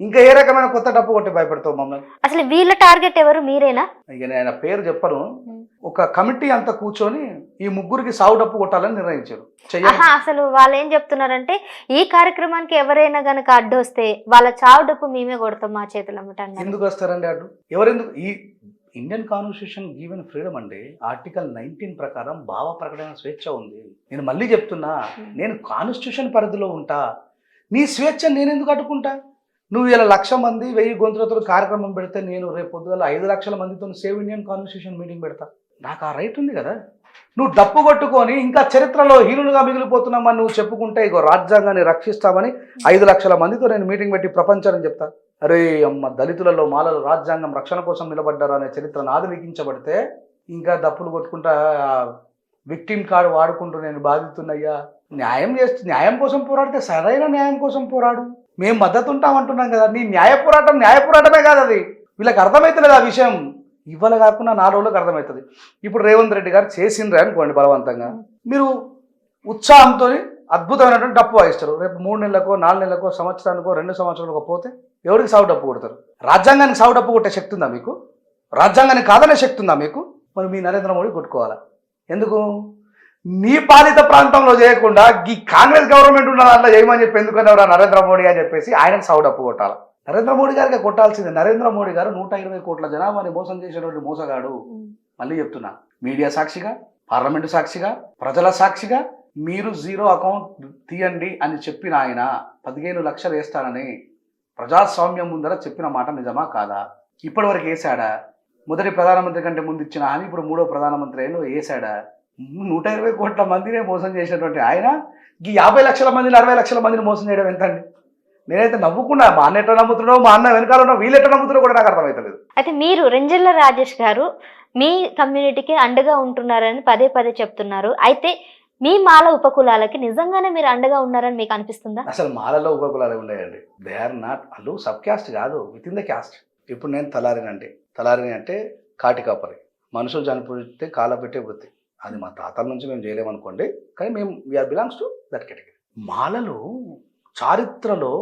B: ఇంకా ఏ రకమైన కొత్త డప్పు కొట్టి భయపెడతావు మమ్మల్ని?
A: అసలు వీళ్ళ టార్గెట్ ఎవరు? మీరేనా?
B: ఇక నేను పేరు చెప్పను. ఒక కమిటీ అంతా కూర్చొని ఈ ముగ్గురికి సాగు డప్పు కొట్టాలని నిర్ణయించారు.
A: అసలు వాళ్ళు ఏం చెప్తున్నారంటే ఈ కార్యక్రమానికి ఎవరైనా గనక అడ్డు వస్తే వాళ్ళ చావు డప్పు మేమే కొడతాం మా చేతులు అమ్మటండి.
B: ఎందుకు వస్తారండి అడ్డు? ఎవరెందుకు? ఈ ఇండియన్ కాన్స్టిట్యూషన్ గివెన్ ఫ్రీడమ్ అండి. ఆర్టికల్ 19 ప్రకారం భావ ప్రకటన స్వేచ్ఛ ఉంది. నేను మళ్ళీ చెప్తున్నా, నేను కాన్స్టిట్యూషన్ పరిధిలో ఉంటా. నీ స్వేచ్ఛ నేను ఎందుకు అడ్డుకుంటా? నువ్వు ఇలా 1,00,000 మంది 1000 గొంతులతో కార్యక్రమం పెడితే నేను రేపు పొద్దుగల 5 లక్షల మందితో సేవ్ ఇండియన్ కాన్స్టిట్యూషన్ మీటింగ్ పెడతా. నాకు ఆ రైట్ ఉంది కదా. నువ్వు డప్పు కొట్టుకొని ఇంకా చరిత్రలో హీనులుగా మిగిలిపోతున్నామని నువ్వు చెప్పుకుంటే ఇగో రాజ్యాంగాన్ని రక్షిస్తామని 5 లక్షల మందితో నేను మీటింగ్ పెట్టి ప్రపంచాన్ని చెప్తా. అరే అమ్మ, దళితులలో మాలలు రాజ్యాంగం రక్షణ కోసం నిలబడ్డారు అనే చరిత్ర నాది లిఖించబడితే ఇంకా డప్పులు కొట్టుకుంటా విక్టిమ్ కార్డు వాడుకుంటూ నేను బాధితున్నయ్యా. న్యాయం కోసం పోరాడితే సరైన న్యాయం కోసం పోరాడు. మేము మద్దతు ఉంటామంటున్నాం కదా. నీ న్యాయ పోరాటమే కాదు అది. వీళ్ళకి అర్థమవుతలేదు ఆ విషయం. ఇవాళ కాకుండా 4 రోజులకు అర్థమవుతుంది. ఇప్పుడు రేవంత్ రెడ్డి గారు చేసిండ్రే అనుకోండి బలవంతంగా, మీరు ఉత్సాహంతో అద్భుతమైనటువంటి డప్పు వాయిస్తారు. రేపు 3 నెలలకో 4 నెలలకో సంవత్సరానికో 2 సంవత్సరాలకో పోతే ఎవరికి సాగు డప్పు కొడతారు? రాజ్యాంగానికి సాగు డప్పు కొట్టే శక్తి ఉందా మీకు? రాజ్యాంగాన్ని కాదనే శక్తి ఉందా మీకు? మరి మీ నరేంద్ర మోడీ కొట్టుకోవాలా? ఎందుకు? నీ పాలిత ప్రాంతంలో చేయకుండా ఈ కాంగ్రెస్ గవర్నమెంట్ ఉన్న దాంట్లో చేయమని చెప్పి ఎందుకనేవరా నరేంద్ర మోడీ అని చెప్పేసి ఆయనకు సాగు డప్పు కొట్టాలి. నరేంద్ర మోడీ గారికి కొట్టాల్సిందే. నరేంద్ర మోడీ గారు 120 కోట్ల జనాభాని మోసం చేసేటువంటి మోసగాడు. మళ్ళీ చెప్తున్నా, మీడియా సాక్షిగా, పార్లమెంటు సాక్షిగా, ప్రజల సాక్షిగా మీరు 0 అకౌంట్ తీయండి అని చెప్పిన ఆయన 15 లక్షలు వేస్తానని ప్రజాస్వామ్యం ముందర చెప్పిన మాట నిజమా కాదా? ఇప్పటివరకు వేసాడా? మొదటి ప్రధానమంత్రి కంటే ముందు ఇచ్చిన హామీ ఇప్పుడు 3వ ప్రధానమంత్రి అయినా వేసాడా? 120 కోట్ల మందినే మోసం చేసినటువంటి ఆయన ఈ 50 లక్షల మందిని 60 లక్షల మందిని మోసం చేయడం ఎంతండి? నేనైతే నవ్వుకున్నా. మా అన్న ఎట్లా నమ్ముతున్నావు, మా అన్న వెనకాల ఉన్నావు, వీళ్ళు ఎట్లా నమ్ముతున్నావు కూడా నాకు అర్థమవుతలేదు.
A: అయితే మీరు రెంజల్ల రాజేష్ గారు మీ కమ్యూనిటీకి అండగా ఉంటున్నారని పదే పదే చెప్తున్నారు. అయితే మీ మాల ఉపకులాలకి నిజంగానే మీరు అండగా ఉన్నారని మీకు అనిపిస్తుందా?
B: అసలు మాలలో ఉపకులాలు ఉన్నాయండి. దే ఆర్ నాట్, వాళ్ళు సబ్ క్యాస్ట్ కాదు, విత్ ఇన్ ద క్యాస్ట్. ఇప్పుడు నేను తలారిని అంటే కాటికాపరి. మనుషులు చనిపోతే కాళ్ళ పెట్టే వృత్తి. అది మా తాతల నుంచి మేము చేయలేమనుకోండి, కానీ మేము we are belongs to that category. మాలలు చారిత్రలో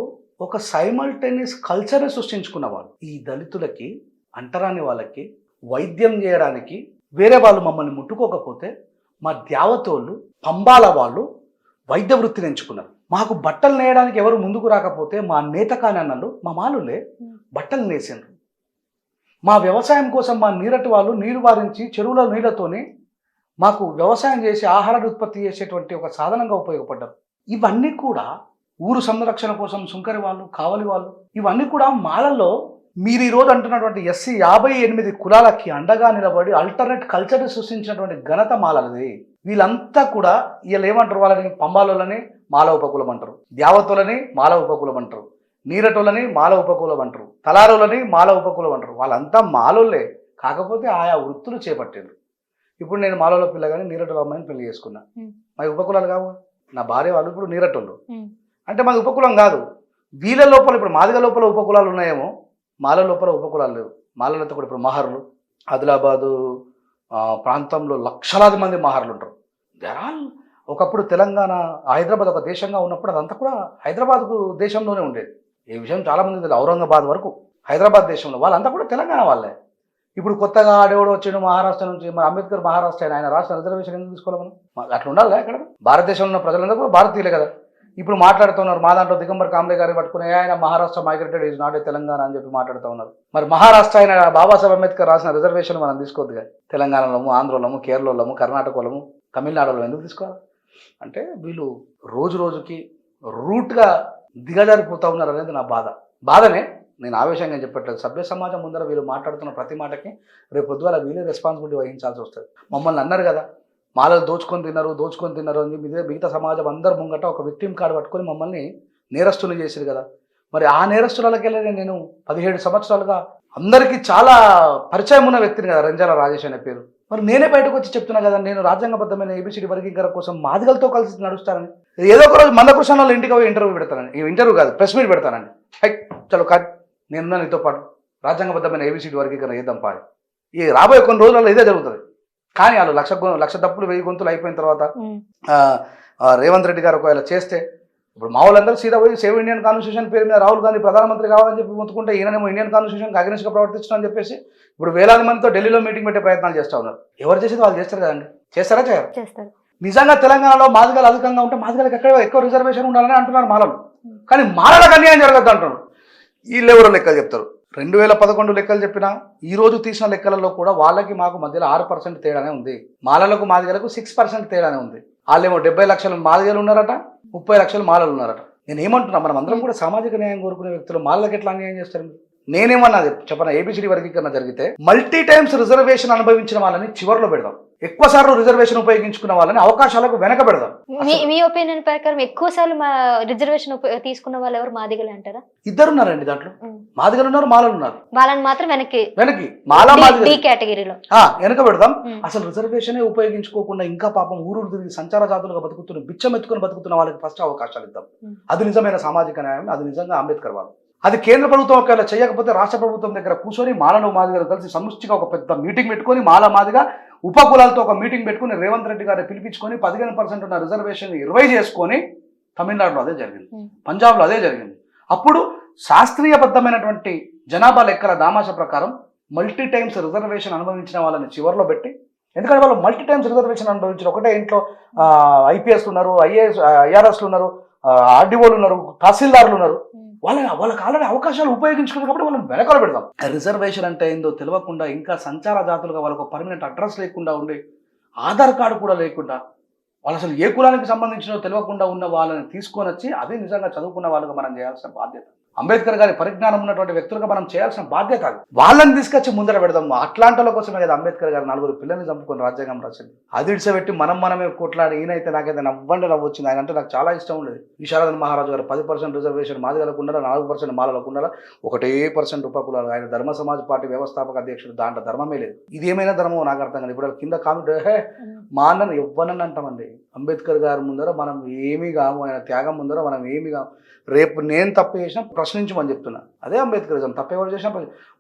B: ఒక సైమల్టేనియస్ కల్చర్ని సృష్టించుకున్న వాళ్ళు. ఈ దళితులకి, అంటరాని వాళ్ళకి వైద్యం చేయడానికి వేరే వాళ్ళు మమ్మల్ని ముట్టుకోకపోతే మా ద్యావతోళ్ళు, పంబాల వాళ్ళు వైద్య వృత్తిని ఎంచుకున్నారు. మాకు బట్టలు నేయడానికి ఎవరు ముందుకు రాకపోతే మా నేతకాని అన్నలు, మా మాలులే బట్టలు నేసిండ్రు. మా వ్యవసాయం కోసం మా నీరటి వాళ్ళు నీరు వారించి చెరువుల నీళ్లతోనే మాకు వ్యవసాయం చేసి ఆహారాన్ని ఉత్పత్తి చేసేటువంటి ఒక సాధనంగా ఉపయోగపడ్డారు. ఇవన్నీ కూడా ఊరు సంరక్షణ కోసం సుంకరి వాళ్ళు, కావలి వాళ్ళు, ఇవన్నీ కూడా మాలలో మీరు ఈరోజు అంటున్నటువంటి ఎస్సీ 58 కులాలకి అండగా నిలబడి అల్టర్నేట్ కల్చర్ని సృష్టించినటువంటి ఘనత మాలది. వీళ్ళంతా కూడా వీళ్ళు ఏమంటారు, వాళ్ళని పంబాలోలని మాల ఉపకులం అంటారు, ద్యావతులని మాల ఉపకులం అంటారు, నీరటోళ్ళని మాల ఉపకులం అంటారు, తలారులని మాల ఉపకులం అంటారు. వాళ్ళంతా మాలోళ్ళే, కాకపోతే ఆయా వృత్తులు చేపట్టారు. ఇప్పుడు నేను మాలలో పిల్లగాని నీరటోళ్ళ అమ్మాయిని పెళ్లి చేసుకున్నా, మాది ఉపకులాలు కావు. నా భార్య వాళ్ళు ఇప్పుడు నీరటోళ్ళు అంటే మాది ఉపకులం కాదు. వీళ్ళ లోపల ఇప్పుడు మాదిగ లోపల ఉపకులాలు ఉన్నాయేమో, మాల లోపల ఉపకులాలు లేవు. మాలలతో కూడా ఇప్పుడు మహర్లు, ఆదిలాబాదు ప్రాంతంలో లక్షలాది మంది మహర్లు ఉంటారు. జరాల్ ఒకప్పుడు తెలంగాణ, హైదరాబాద్ ఒక దేశంగా ఉన్నప్పుడు అదంతా కూడా హైదరాబాద్కు దేశంలోనే ఉండేది. ఈ విషయం చాలామంది తెలియదు. ఔరంగాబాద్ వరకు హైదరాబాద్ దేశంలో వాళ్ళంతా కూడా తెలంగాణ వాళ్ళే. ఇప్పుడు కొత్తగా ఆడేవాడు వచ్చాడు మహారాష్ట్ర నుంచి, మరి అంబేద్కర్ మహారాష్ట్ర ఆయన రాష్ట్ర రిజర్వేషన్ ఎందుకు తీసుకోవాలి మనం? అట్లా ఉండాలి ఇక్కడ. భారతదేశంలో ఉన్న ప్రజలందరూ కూడా భారతీయులే కదా. ఇప్పుడు మాట్లాడుతున్నారు మా దాంట్లో దిగంబర్ కాంబ్లే గారిని పట్టుకుని ఆయన Maharashtra migrated is not a Telangana అని చెప్పి మాట్లాడుతూ ఉన్నారు. మరి మహారాష్ట్ర ఆయన బాబాసాహెబ్ అంబేద్కర్ రాసిన రిజర్వేషన్ మనం తీసుకోవద్దు కదా. తెలంగాణలోము, ఆంధ్రలోము, కేరళలోము, కర్ణాటకలోము, తమిళనాడులో ఎందుకు తీసుకోవాలి? అంటే వీళ్ళు రోజు రోజుకి రూట్గా దిగజారిపోతూ ఉన్నారు అనేది నా బాధనే. నేను ఆవేశంగా చెప్పట్లేదు. సభ్య సమాజం ముందర వీళ్ళు మాట్లాడుతున్న ప్రతి మాటకి రేపు పొద్దుగాల వీళ్ళే రెస్పాన్సిబిలిటీ వహించాల్సి వస్తుంది. మమ్మల్ని అన్నారు కదా మాలలు దోచుకొని తిన్నారు అని మిగతా సమాజం అందరు ముంగట ఒక విక్టిమ్ కార్డు పట్టుకొని మమ్మల్ని నేరస్తులు చేశారు కదా. మరి ఆ నేరస్తులకెళ్ళి నేను 17 సంవత్సరాలుగా అందరికీ చాలా పరిచయం ఉన్న వ్యక్తిని కదా, రంజాల రాజేష్ అనే పేరు. మరి నేనే బయటకు వచ్చి చెప్తున్నా కదా, నేను రాజ్యాంగబద్ధమైన ఏబిసిడి వర్గీకరణ కోసం మాదిగలతో కలిసి నడుస్తానని. ఏదో ఒక రోజు మందకృష్ణ వాళ్ళ ఇంటికి ఇంటర్వ్యూ పెడతానండి, ఇంటర్వ్యూ కాదు ప్రెస్ మీట్ పెడతానండి. హై చలో కాదు, నేనున్నా నీతో పాటు రాజ్యాంగబద్ధమైన ఏబిసిడి వర్గీకరణ చేద్దాం పారి. ఈ రాబోయే కొన్ని రోజులలో ఇదే జరుగుతుంది. కానీ వాళ్ళు లక్ష తప్పులు 1000 గొంతులు అయిపోయిన తర్వాత రేవంత్ రెడ్డి గారు ఒకవేళ చేస్తే, ఇప్పుడు మా వాళ్ళందరూ సీదా పోయి సేవ్ ఇండియన్ కాన్స్టిట్యూషన్ పేరు మీద రాహుల్ గాంధీ ప్రధానమంత్రి కావాలని చెప్పి మొత్తుకుంటే ఈయనేమో ఇండియన్ కాన్స్టిట్యూషన్కి అగ్రెస్ట్గా ప్రవర్తించడం అని చెప్పేసి ఇప్పుడు వేలాది మందితో ఢిల్లీలో మీటింగ్ పెట్టే ప్రయత్నాలు చేస్తూ ఉన్నారు. ఎవరు చేసేది వాళ్ళు చేస్తారు కదండి. చేస్తారా చేయరు? నిజంగా తెలంగాణలో మాదిగలు అధికంగా ఉంటే మాదిగలకు ఎక్కువ రిజర్వేషన్ ఉండాలని అంటున్నారు మాలలు. కానీ మాలలకు అన్యాయం జరగద్దు అంటున్నారు. వీళ్ళు ఎవరో లెక్కలు చెప్తారు. 2011 లెక్కలు చెప్పినా ఈ రోజు తీసిన లెక్కలలో కూడా వాళ్ళకి మాకు మధ్యలో 6% తేడానే ఉంది. మాలలకు మాదిగలకు 6% తేడానే ఉంది. వాళ్ళేమో 70 లక్షల మాదిగలు ఉన్నారట, 30 లక్షల మాలలు ఉన్నారట. నేను ఏమంటున్నా, మనం అందరం కూడా సామాజిక న్యాయం కోరుకునే వ్యక్తులు మాలలకు ఎట్లా అన్యాయం చేస్తారు? నేనేమన్నా చెప్పనా, ఏబిసిడి వర్గీకరణ జరిగితే మల్టీ టైమ్స్ రిజర్వేషన్ అనుభవించిన వాళ్ళని చివరిలో పెడదాం, ఎక్కువ సార్లు రిజర్వేషన్ ఉపయోగించుకున్న వాళ్ళని అవకాశాలకు వెనక పెడదాం.
A: మీ ఒపీనియన్ ప్రకారం ఎక్కువ సార్లు రిజర్వేషన్ తీసుకున్న వాళ్ళు ఎవరు, మాదిగలు అంటారా?
B: ఇద్దరు ఉన్నారండి దాంట్లో, మాదిగలు ఉన్నారు, మాలలు ఉన్నారు.
A: వాళ్ళని మాత్రం వెనక్కి
B: మాల
A: కేటగిరీలో
B: వెనక పెడదాం. అసలు రిజర్వేషనే ఉపయోగించుకోకుండా ఇంకా పాపం ఊరు తిరిగి సంచార జాతులుగా బతుకుతున్న, బిచ్చం ఎత్తుకుని బతుకుతున్న వాళ్ళకి ఫస్ట్ అవకాశాలు ఇద్దాం. అది నిజమైన సామాజిక న్యాయం, అది నిజంగా అంబేద్కర్ వాళ్ళు. అది కేంద్ర ప్రభుత్వం ఒకవేళ చేయకపోతే రాష్ట్ర ప్రభుత్వం దగ్గర కూర్చొని మాలను మాదిగలు కలిసి సముచితంగా ఒక పెద్ద మీటింగ్ పెట్టుకొని మాదిగా ఉపకులాలతో ఒక మీటింగ్ పెట్టుకుని రేవంత్ రెడ్డి గారిని పిలిపించుకొని 15% ఉన్న రిజర్వేషన్ 20 చేసుకొని, తమిళనాడులో అదే జరిగింది, పంజాబ్లో అదే జరిగింది. అప్పుడు శాస్త్రీయబద్ధమైనటువంటి జనాభా లెక్కల దామాష ప్రకారం మల్టీ టైమ్స్ రిజర్వేషన్ అనుభవించిన వాళ్ళని చివరిలో పెట్టి, ఎందుకంటే వాళ్ళు మల్టీ టైమ్స్ రిజర్వేషన్ అనుభవించారు. ఒకటే ఇంట్లో ఐపీఎస్లు ఉన్నారు, ఐఆర్ఎస్లు ఉన్నారు, ఆర్డీఓలు ఉన్నారు, తహసీల్దార్లు ఉన్నారు. వాళ్ళకి ఆల్రెడీ అవకాశాలు ఉపయోగించుకున్నప్పుడు మనం వెనకాల పెడదాం. రిజర్వేషన్ అంటే ఏందో తెలియకుండా, ఇంకా సంచార జాతులుగా వాళ్ళకు పర్మనెంట్ అడ్రస్ లేకుండా ఉండి, ఆధార్ కార్డు కూడా లేకుండా, వాళ్ళు అసలు ఏ కులానికి సంబంధించినో తెలియకుండా ఉన్న వాళ్ళని తీసుకొని వచ్చి, అది నిజంగా చదువుకున్న వాళ్ళకి మనం చేయాల్సిన బాధ్యత. అంబేద్కర్ గారి పరిజ్ఞానం ఉన్నటువంటి వ్యక్తులుగా మనం చేయాల్సిన బాధ్యత. వాళ్ళని తీసుకొచ్చి ముందర పెడదాం. అట్లాంటి కోసమే కదా అంబేద్కర్ గారు 4 పిల్లల్ని చంపుకొని రాజ్యాంగం రాసింది. అది ఇడిసబెట్టి మనమే కొట్లాడి, ఈయనైతే నాకైతే నవ్వు వచ్చింది. ఆయన అంటే నాకు చాలా ఇష్టం ఉండేది. విశారదన్ మహారాజు గారు 10% రిజర్వేషన్ మాదిగలకు ఉండాలి, 4% మాలలకు ఉండాలి, 1% ఉపకులాలు. ఆయన ధర్మ సమాజ్ పార్టీ వ్యవస్థాపక అధ్యక్షుడు. దాంట్లో ధర్మమే లేదు. ఇది ఏమైనా ధర్మం నాకు అర్థం కాదు. ఇప్పుడు కింద కామెంట్ మా అన్నను ఎవ్వనని అంటామండి. అంబేద్కర్ గారి ముందర మనం ఏమీ కాము, ఆయన త్యాగం ముందర మనం ఏమీ కాము. రేపు నేను తప్పు చేసినా ప్రశ్నించమని చెప్తున్నా. అదే అంబేద్కరిజం. తప్పెవరు చేసినా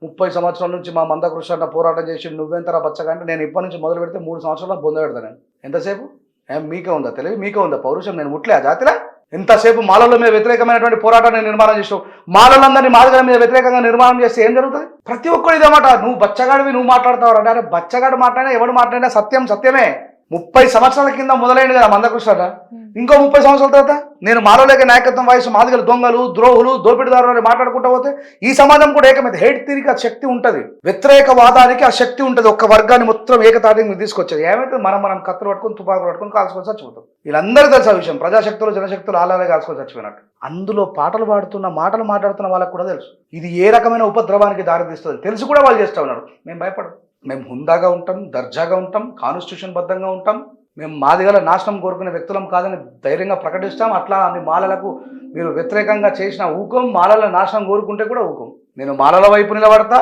B: 30 సంవత్సరాల నుంచి మా మందకృష్ణ పోరాటం చేసి నువ్వెంతరా బచ్చగా అంటే, నేను ఇప్పటి నుంచి మొదలు పెడితే 3 సంవత్సరాల బొంద పెడతాను. ఎంతసేపు మీకే ఉందా తెలివి, మీకే ఉందా పౌరుషం? నేను ముట్లే ఆ జాతిలా, ఎంతసేపు మాలల మీద వ్యతిరేకమైనటువంటి పోరాటాన్ని నిర్మాణం చేసావు. మాలలందరినీ మాదిగల మీద వ్యతిరేకంగా నిర్మాణం చేస్తే ఏం జరుగుతుంది? ప్రతి ఒక్కరు ఇదేమాట, నువ్వు బచ్చగాడివి, నువ్వు మాట్లాడతావు అంటే, బచ్చగాడు మాట్లాడినా ఎవడు మాట్లాడినా సత్యం సత్యమే. 30 సంవత్సరాల కింద మొదలైంది కదా మందకృష్ణ. ఇంకో 30 సంవత్సరాల తర్వాత నేను మాలోలేక నాయకత్వం వయసు మాదిగలు దొంగలు, ద్రోహులు, దోపిడిదారులు అని మాట్లాడుకుంటూ పోతే ఈ సమాజం కూడా ఏకమైతే. హేట్ థియరీకి ఆ శక్తి ఉంటుంది, వ్యతిరేకవాదానికి ఆ శక్తి ఉంటుంది. ఒక్క వర్గాన్ని మొత్తం ఏకతాటికి మీరు తీసుకొచ్చేది ఏమైతే మనం కత్తులు పట్టుకొని తుపాకులు పట్టుకొని కాల్చుకొని చచ్చిపోతాం. వీళ్ళందరూ తెలిసిన విషయం. ప్రజాశక్తులు జనశక్తులు ఆలాలే కాల్చుకొని చచ్చిపోయినట్టు. అందులో పాటలు మాటలు మాట్లాడుతున్న వాళ్ళకు కూడా తెలుసు ఇది ఏ రకమైన ఉపద్రవానికి దారితీస్తుంది. తెలిసి కూడా వాళ్ళు చేస్తూ ఉన్నారు. మేము భయపడం. మేము హుందాగా ఉంటాం, దర్జాగా ఉంటాం, కాన్స్టిట్యూషన్ బద్ధంగా ఉంటాం. మేము మాదిగల నాశనం కోరుకునే వ్యక్తులం కాదని ధైర్యంగా ప్రకటిస్తాం. అట్లా అన్ని మాలలకు మీరు వ్యతిరేకంగా చేసిన ఊకం, మాలల నాశనం కోరుకుంటే కూడా ఊకం. నేను మాలల వైపు నిలబడతా.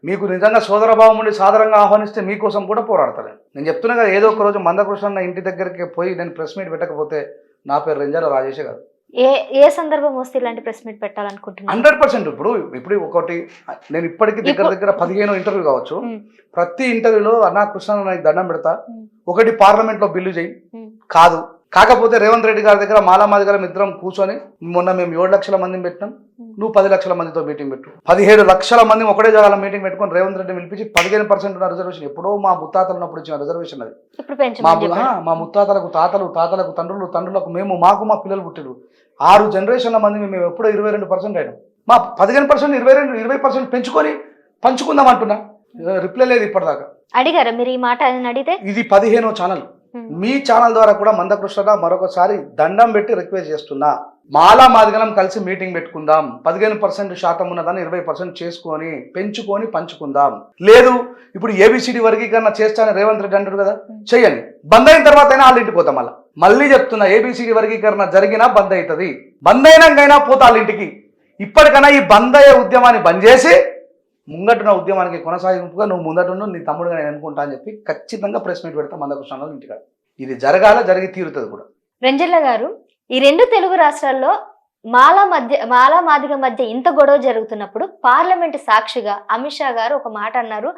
B: మీకు నిజంగా సోదరభావం ఉండి సాదరంగా ఆహ్వానిస్తే మీకోసం కూడా పోరాడతాను. నేను చెప్తున్నా కదా, ఏదో ఒక రోజు మందకృష్ణ ఇంటి దగ్గరికి పోయి నేను ప్రెస్ మీట్ పెట్టకపోతే నా పేరు రెంజాల రాజేషే కాదు.
A: ఏ సందర్భం వస్తే ఇలాంటి ప్రెస్ మీట్ పెట్టాలనుకుంటున్నాను?
B: 100%. ఇప్పుడు ఒకటి నేను ఇప్పటికీ దగ్గర 15 ఇంటర్వ్యూ కావచ్చు. ప్రతి ఇంటర్వ్యూలో అన్నా కృష్ణ నాకు దండం పెడతా, ఒకటి పార్లమెంట్ లో బిల్లు చేయి కాదు, కాకపోతే రేవంత్ రెడ్డి గారి దగ్గర మాలా మాదిగల ఇద్దరం కూర్చొని మొన్న మేము 7 లక్షల మందిని పెట్టినాం, నువ్వు 10 లక్షల మందితో మీటింగ్ పెట్టు. 17 లక్షల మంది ఒకటే జగాల మీటింగ్ పెట్టుకొని రేవంత్ రెడ్డి పిలిపించి 15% ఉన్న రిజర్వేషన్ ఎప్పుడో మా ముత్తాతలు ఉన్నప్పుడు ఇచ్చిన రిజర్వేషన్ అది. మా ముత్తాతలకు తాతలకు తండ్రులకు మాకు మా పిల్లలు పుట్టిరు. 6 జనరేషన్ల మంది మేము ఎప్పుడో 22% అయినాం. మా 15% 20% పెంచుకొని పంచుకుందాం అంటున్నా. రిప్లై లేదు ఇప్పటిదాకా.
A: అడిగారా మీరు ఈ మాట? అడిగితే ఇది
B: 15వ ఛానల్. మీ ఛానల్ ద్వారా కూడా మందకృష్ణ మరొకసారి దండం పెట్టి రిక్వెస్ట్ చేస్తున్నా, మాలా మాదిగలం కలిసి మీటింగ్ పెట్టుకుందాం. 15% శాతం ఉన్నదాన్ని 20% చేసుకొని పెంచుకొని పంచుకుందాం. లేదు ఇప్పుడు ఏబిసిడి వర్గీకరణ చేస్తానని రేవంత్ రెడ్డి అంటారు కదా, చెయ్యండి. బంద్ అయిన తర్వాత అయినా వాళ్ళ ఇంటికి పోతాం. మళ్ళీ చెప్తున్నా, ఏబిసిడి వర్గీకరణ జరిగినా బంద్ అవుతుంది. బంద్ అయినాకైనా పోతా వాళ్ళ ఇంటికి. ఇప్పటికైనా ఈ బంద్ అయ్యే ఉద్యమాన్ని బంద్ చేసి ముంగటున్న ఉద్యమానికి కొనసాగింపుగా నువ్వు ముందట నీ తమ్ముడుగా నేను అనుకుంటా అని చెప్పి ఖచ్చితంగా ప్రెస్ మీట్ పెడతా మందకృష్ణ ఇంటికాడ. ఇది జరిగి తీరుతుంది కూడా.
A: రెంజల్ల గారు, ఈ 2 తెలుగు రాష్ట్రాల్లో మాలా మాదిగ మధ్య ఇంత గొడవ జరుగుతున్నప్పుడు పార్లమెంట్ సాక్షిగా అమిత్ షా గారు ఒక మాట అన్నారు,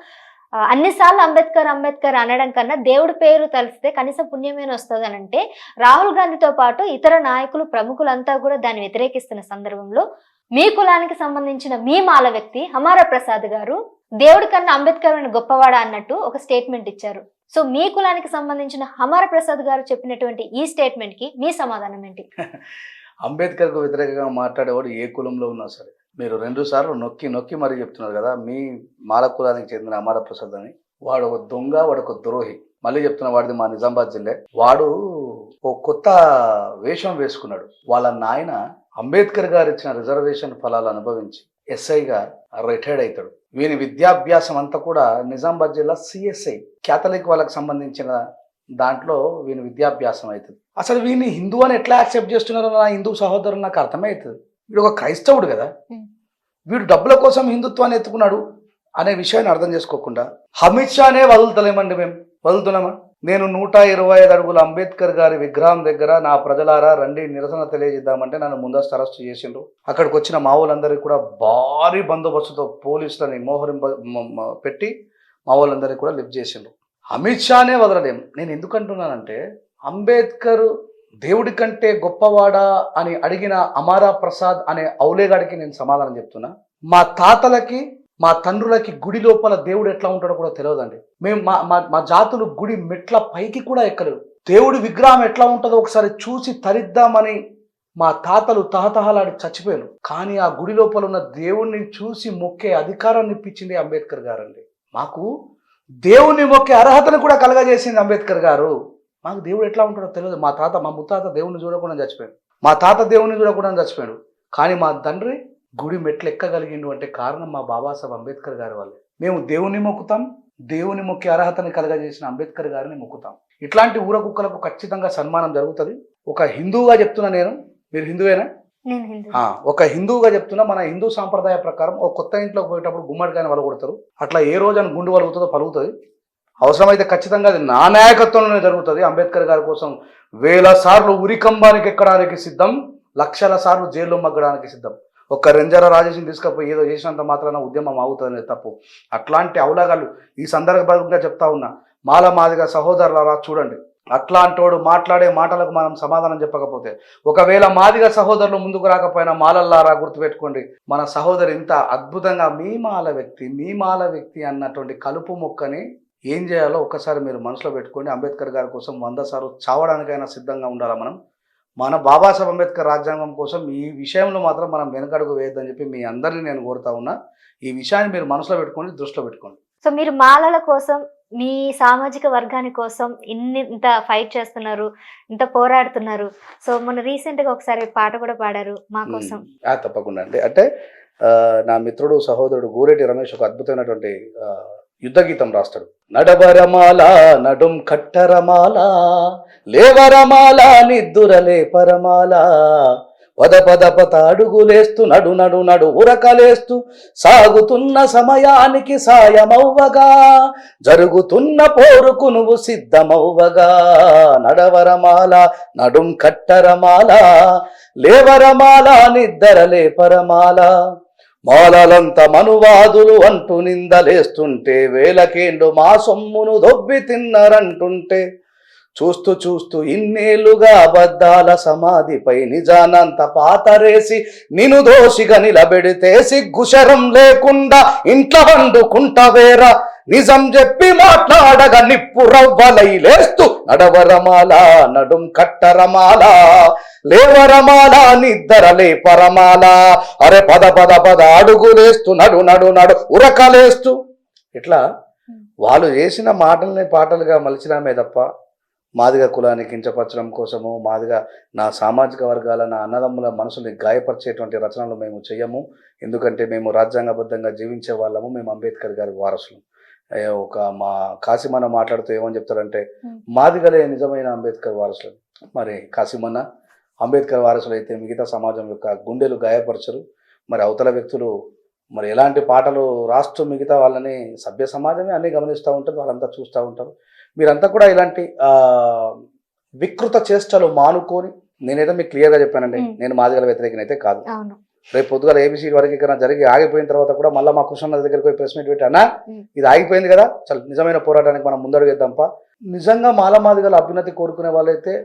A: అన్నిసార్లు అంబేద్కర్ అనడం కన్నా దేవుడి పేరు తలిస్తే కనీసం పుణ్యమేన వస్తుంది అని అంటే, రాహుల్ గాంధీతో పాటు ఇతర నాయకులు ప్రముఖులంతా కూడా దాన్ని వ్యతిరేకిస్తున్న సందర్భంలో మీ కులానికి సంబంధించిన మీ మాల వ్యక్తి హమారా ప్రసాద్ గారు దేవుడి కన్నా అంబేద్కర్ అని గొప్పవాడా అన్నట్టు ఒక స్టేట్మెంట్ ఇచ్చారు. సో మీ కులానికి సంబంధించిన హమారా ప్రసాద్ గారు చెప్పినటువంటి ఈ స్టేట్మెంట్ కి మీ సమాధానం ఏంటి?
B: అంబేద్కర్కు వ్యతిరేకంగా మాట్లాడేవాడు ఏ కులంలో ఉన్నా సరే, మీరు 2 సార్లు నొక్కి మరీ చెప్తున్నారు కదా, మీ మాల కులానికి చెందిన హమారా ప్రసాద్ అని. వాడు ఒక దొంగ, వాడు ఒక ద్రోహి. మళ్ళీ చెప్తున్నా, వాడిది మా నిజామాబాద్ జిల్లా. వాడు ఓ కొత్త వేషం వేసుకున్నాడు. వాళ్ళ నాయన అంబేద్కర్ గారు ఇచ్చిన రిజర్వేషన్ ఫలాలు అనుభవించి ఎస్ఐగా రిటైర్డ్ అవుతాడు. వీని విద్యాభ్యాసం అంతా కూడా నిజామాబాద్ జిల్లా సిఎస్ఐ క్యాథలిక్ వాళ్ళకి సంబంధించిన దాంట్లో వీని విద్యాభ్యాసం అవుతుంది. అసలు వీని హిందూ అని ఎట్లా యాక్సెప్ట్ చేస్తున్నారో నా హిందూ సహోదరులు నాకు అర్థమవుతుంది. వీడు ఒక క్రైస్తవుడు కదా, వీడు డబ్బుల కోసం హిందుత్వాన్ని ఎత్తుకున్నాడు అనే విషయాన్ని అర్థం చేసుకోకుండా అమిత్ షానే వదులుతలేమండి. మేము వదులుతున్నామా? నేను 125 అడుగుల అంబేద్కర్ గారి విగ్రహం దగ్గర నా ప్రజలారా రండి నిరసన తెలియజేద్దామంటే నన్ను ముందస్తు అరెస్ట్ చేసిండ్రు. అక్కడికి వచ్చిన మా వాళ్ళందరికీ కూడా భారీ బందోబస్తుతో పోలీసులని పెట్టి మా వాళ్ళందరికీ కూడా లిఫ్ట్ చేసిండ్రు. అమిత్ షానే వదలలేం. నేను ఎందుకంటున్నానంటే, అంబేద్కర్ దేవుడి కంటే గొప్పవాడా అని అడిగిన అమారా ప్రసాద్ అనే ఔలేగాడికి నేను సమాధానం చెప్తున్నా. మా తాతలకి మా తండ్రులకి గుడి లోపల దేవుడు ఎట్లా ఉంటాడో కూడా తెలియదండి. మేము మా జాతులు గుడి మెట్ల పైకి కూడా ఎక్కలేవు. దేవుడి విగ్రహం ఎట్లా ఉంటుందో ఒకసారి చూసి తరిద్దామని మా తాతలు తహతహలాడి చచ్చిపోయారు. కానీ ఆ గుడి లోపల ఉన్న దేవుణ్ణి చూసి మొక్కే అధికారాన్ని ఇప్పించింది అంబేద్కర్ గారు అండి. మాకు దేవుణ్ణి మొక్కే అర్హతను కూడా కలగజేసింది అంబేద్కర్ గారు. మాకు దేవుడు ఎట్లా ఉంటాడో తెలియదు. మా ముత్తాత దేవుణ్ణి చూడకుండా చచ్చిపోయాడు. మా తాత దేవుణ్ణి చూడకుండా చచ్చిపోయాడు. కానీ మా తండ్రి గుడి మెట్లు ఎక్కగలిగిండు అంటే కారణం మా బాబాసాహెబ్ అంబేద్కర్ గారి వల్లే. మేము దేవుని మొక్కుతాం, దేవుని మొక్కే అర్హతని కలగజేసిన అంబేద్కర్ గారిని మొక్కుతాం. ఇట్లాంటి ఊర కుక్కలకు ఖచ్చితంగా సన్మానం జరుగుతుంది. ఒక హిందువుగా చెప్తున్నా నేను, మీరు హిందువేనా? ఒక హిందువుగా చెప్తున్నా, మన హిందూ సాంప్రదాయ ప్రకారం ఒక కొత్త ఇంట్లోకి పోయేటప్పుడు గుమ్మడికాయని వలగొడతారు. అట్లా ఏ రోజు అని గుండు వలుగుతుందో పలుగుతుంది. అవసరమైతే ఖచ్చితంగా అది నా నాయకత్వంలోనే జరుగుతుంది. అంబేద్కర్ గారి కోసం 1000 సార్లు ఉరికంబానికి ఎక్కడానికి సిద్ధం, 1,00,000 సార్లు జైల్లో మగ్గడానికి సిద్ధం. ఒక్క రెంజాల రాజేష్ని తీసుకపోయి ఏదో చేసినంత మాత్రాన ఉద్యమం అవుతుంది తప్పు. అట్లాంటి అవలాగాళ్ళు ఈ సందర్భంగా చెప్తా ఉన్నా. మాల మాదిగ సహోదరులారా చూడండి, అట్లాంటోడు మాట్లాడే మాటలకు మనం సమాధానం చెప్పకపోతే, ఒకవేళ మాదిగ సహోదరులు ముందుకు రాకపోయినా మాలల్లారా గుర్తుపెట్టుకోండి, మన సహోదరు ఇంత అద్భుతంగా మీ మాల వ్యక్తి అన్నటువంటి కలుపు మొక్కని ఏం చేయాలో ఒక్కసారి మీరు మనసులో పెట్టుకోండి. అంబేద్కర్ గారి కోసం 100 సార్లు చావడానికైనా సిద్ధంగా ఉండాలి మనం. మన బాబాసాహెబ్ అంబేద్కర్ రాజ్యాంగం కోసం ఈ విషయంలో మాత్రం మనం వెనకడుగు వేయొద్దని చెప్పి మీ అందరినీ నేను కోరుతా ఉన్నా. ఈ విషయాన్ని మీరు మనసులో పెట్టుకోండి, దృష్టిలో పెట్టుకోండి.
A: సో మీరు మాలల కోసం, మీ సామాజిక వర్గాని కోసం ఇంత ఫైట్ చేస్తున్నారు, ఇంత పోరాడుతున్నారు. సో మొన్న రీసెంట్ గా ఒకసారి పాట కూడా పాడారు మా కోసం.
B: తప్పకుండా అండి. అంటే నా మిత్రుడు సహోదరుడు గూరెటి రమేష్ ఒక అద్భుతమైనటువంటి యుద్ధ గీతం రాస్తాడు. నడవరమాల నడుం కట్టరమాల, లేవరమాల నిద్దురలే పరమాల, పద అడుగులేస్తూ నడు ఉరకలేస్తూ సాగుతున్న సమయానికి సాయమవ్వగా, జరుగుతున్న పోరుకు నువ్వు సిద్ధమవ్వగా, నడవరమాల నడుం కట్టరమాల, లేవరమాల నిద్దరలే పరమాల, మాలలంత మనువాదులు అంటూ నిందలేస్తుంటే, వేలకేండు మా సొమ్మును దొబ్బి తిన్నరంటుంటే, చూస్తూ ఇన్నేళ్లుగా అబద్ధాల సమాధిపై నిజానంత పాతరేసి నిన్ను దోషిగా నిలబెడితే, సిగ్గుశరం లేకుండా ఇంట్లో వండుకుంటవేరా, నిజం చెప్పి మాట్లాడగా నిప్పు రవ్వలై లేస్తూ, నడవరమాల నడుం కట్టరమాల, లేవరమాల నిద్దరలే పరమాల, అరే పద అడుగులేస్తూ నడు ఉరకలేస్తూ. ఇట్లా వాళ్ళు చేసిన మాటల్ని పాటలుగా మలిచినామే తప్ప మాదిగ కులాన్ని కించపరచడం కోసము, మాదిగ నా సామాజిక వర్గాల నా అన్నదమ్ముల మనసుని గాయపరిచేటువంటి రచనలు మేము చెయ్యము. ఎందుకంటే మేము రాజ్యాంగబద్ధంగా జీవించే వాళ్ళము, మేము అంబేద్కర్ గారి వారసులు. ఒక మా కాసిమన్న మాట్లాడుతూ ఏమని చెప్తారంటే, మాదిగలే నిజమైన అంబేద్కర్ వారసులు. మరి కాసిమన్న అంబేద్కర్ వారసులు అయితే మిగతా సమాజం యొక్క గుండెలు గాయపరచరు. మరి అవతల వ్యక్తులు మరి ఎలాంటి పాటలు రాస్తూ మిగతా వాళ్ళని, సభ్య సమాజమే అన్నీ గమనిస్తూ ఉంటుంది, వాళ్ళంతా చూస్తూ ఉంటారు. మీరంతా కూడా ఇలాంటి వికృత చేష్టలు మానుకొని, నేనైతే మీకు క్లియర్గా చెప్పానండి, నేను మాదిగల వ్యతిరేకనైతే కాదు. రేపు పొద్దుగాల ఏబీసీ వర్గీకరణ జరిగి ఆగిపోయిన తర్వాత కూడా మళ్ళీ మా కృష్ణ దగ్గరికి పోయి ప్రెస్ మీట్ పెట్టానా, ఇది ఆగిపోయింది కదా, చాలా నిజమైన పోరాటానికి మనం ముందడుగేద్దాంపా. నిజంగా మాదిగల అభ్యున్నతి కోరుకునే వాళ్ళైతే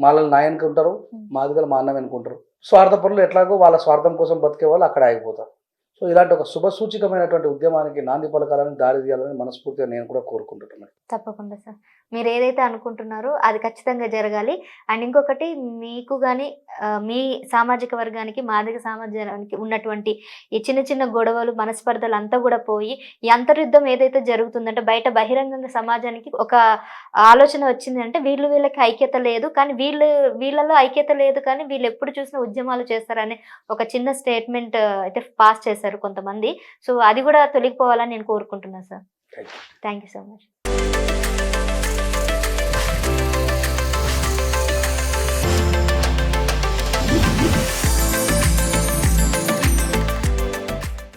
B: మాలలు నాయనకి ఉంటారు, మాదిగలు మా అన్నం అనుకుంటారు. స్వార్థపరులు ఎట్లాగో వాళ్ళ స్వార్థం కోసం బతికే వాళ్ళు అక్కడ ఆగిపోతారు. సో ఇలాంటి ఒక శుభసూచికమైనటువంటి ఉద్యమానికి నాంది పలకాలని, దారి తీయాలని మనస్ఫూర్తిగా నేను కూడా కోరుకుంటున్నాను.
A: తప్పకుండా సార్, మీరు ఏదైతే అనుకుంటున్నారో అది ఖచ్చితంగా జరగాలి. అండ్ ఇంకొకటి, మీకు కానీ మీ సామాజిక వర్గానికి, మాదిగ సమాజానికి ఉన్నటువంటి ఈ చిన్న గొడవలు, మనస్పర్ధలు అంతా కూడా పోయి, ఈ అంతర్యుద్ధం ఏదైతే జరుగుతుందంటే బయట బహిరంగంగా సమాజానికి ఒక ఆలోచన వచ్చింది అంటే, వీళ్ళకి ఐక్యత లేదు, కానీ వీళ్ళలో ఐక్యత లేదు, కానీ వీళ్ళు ఎప్పుడు చూసినా ఉద్యమాలు చేస్తారనే ఒక చిన్న స్టేట్మెంట్ అయితే పాస్ చేశారు కొంతమంది. సో అది కూడా తొలగిపోవాలని నేను కోరుకుంటున్నాను sir. Thank you so much.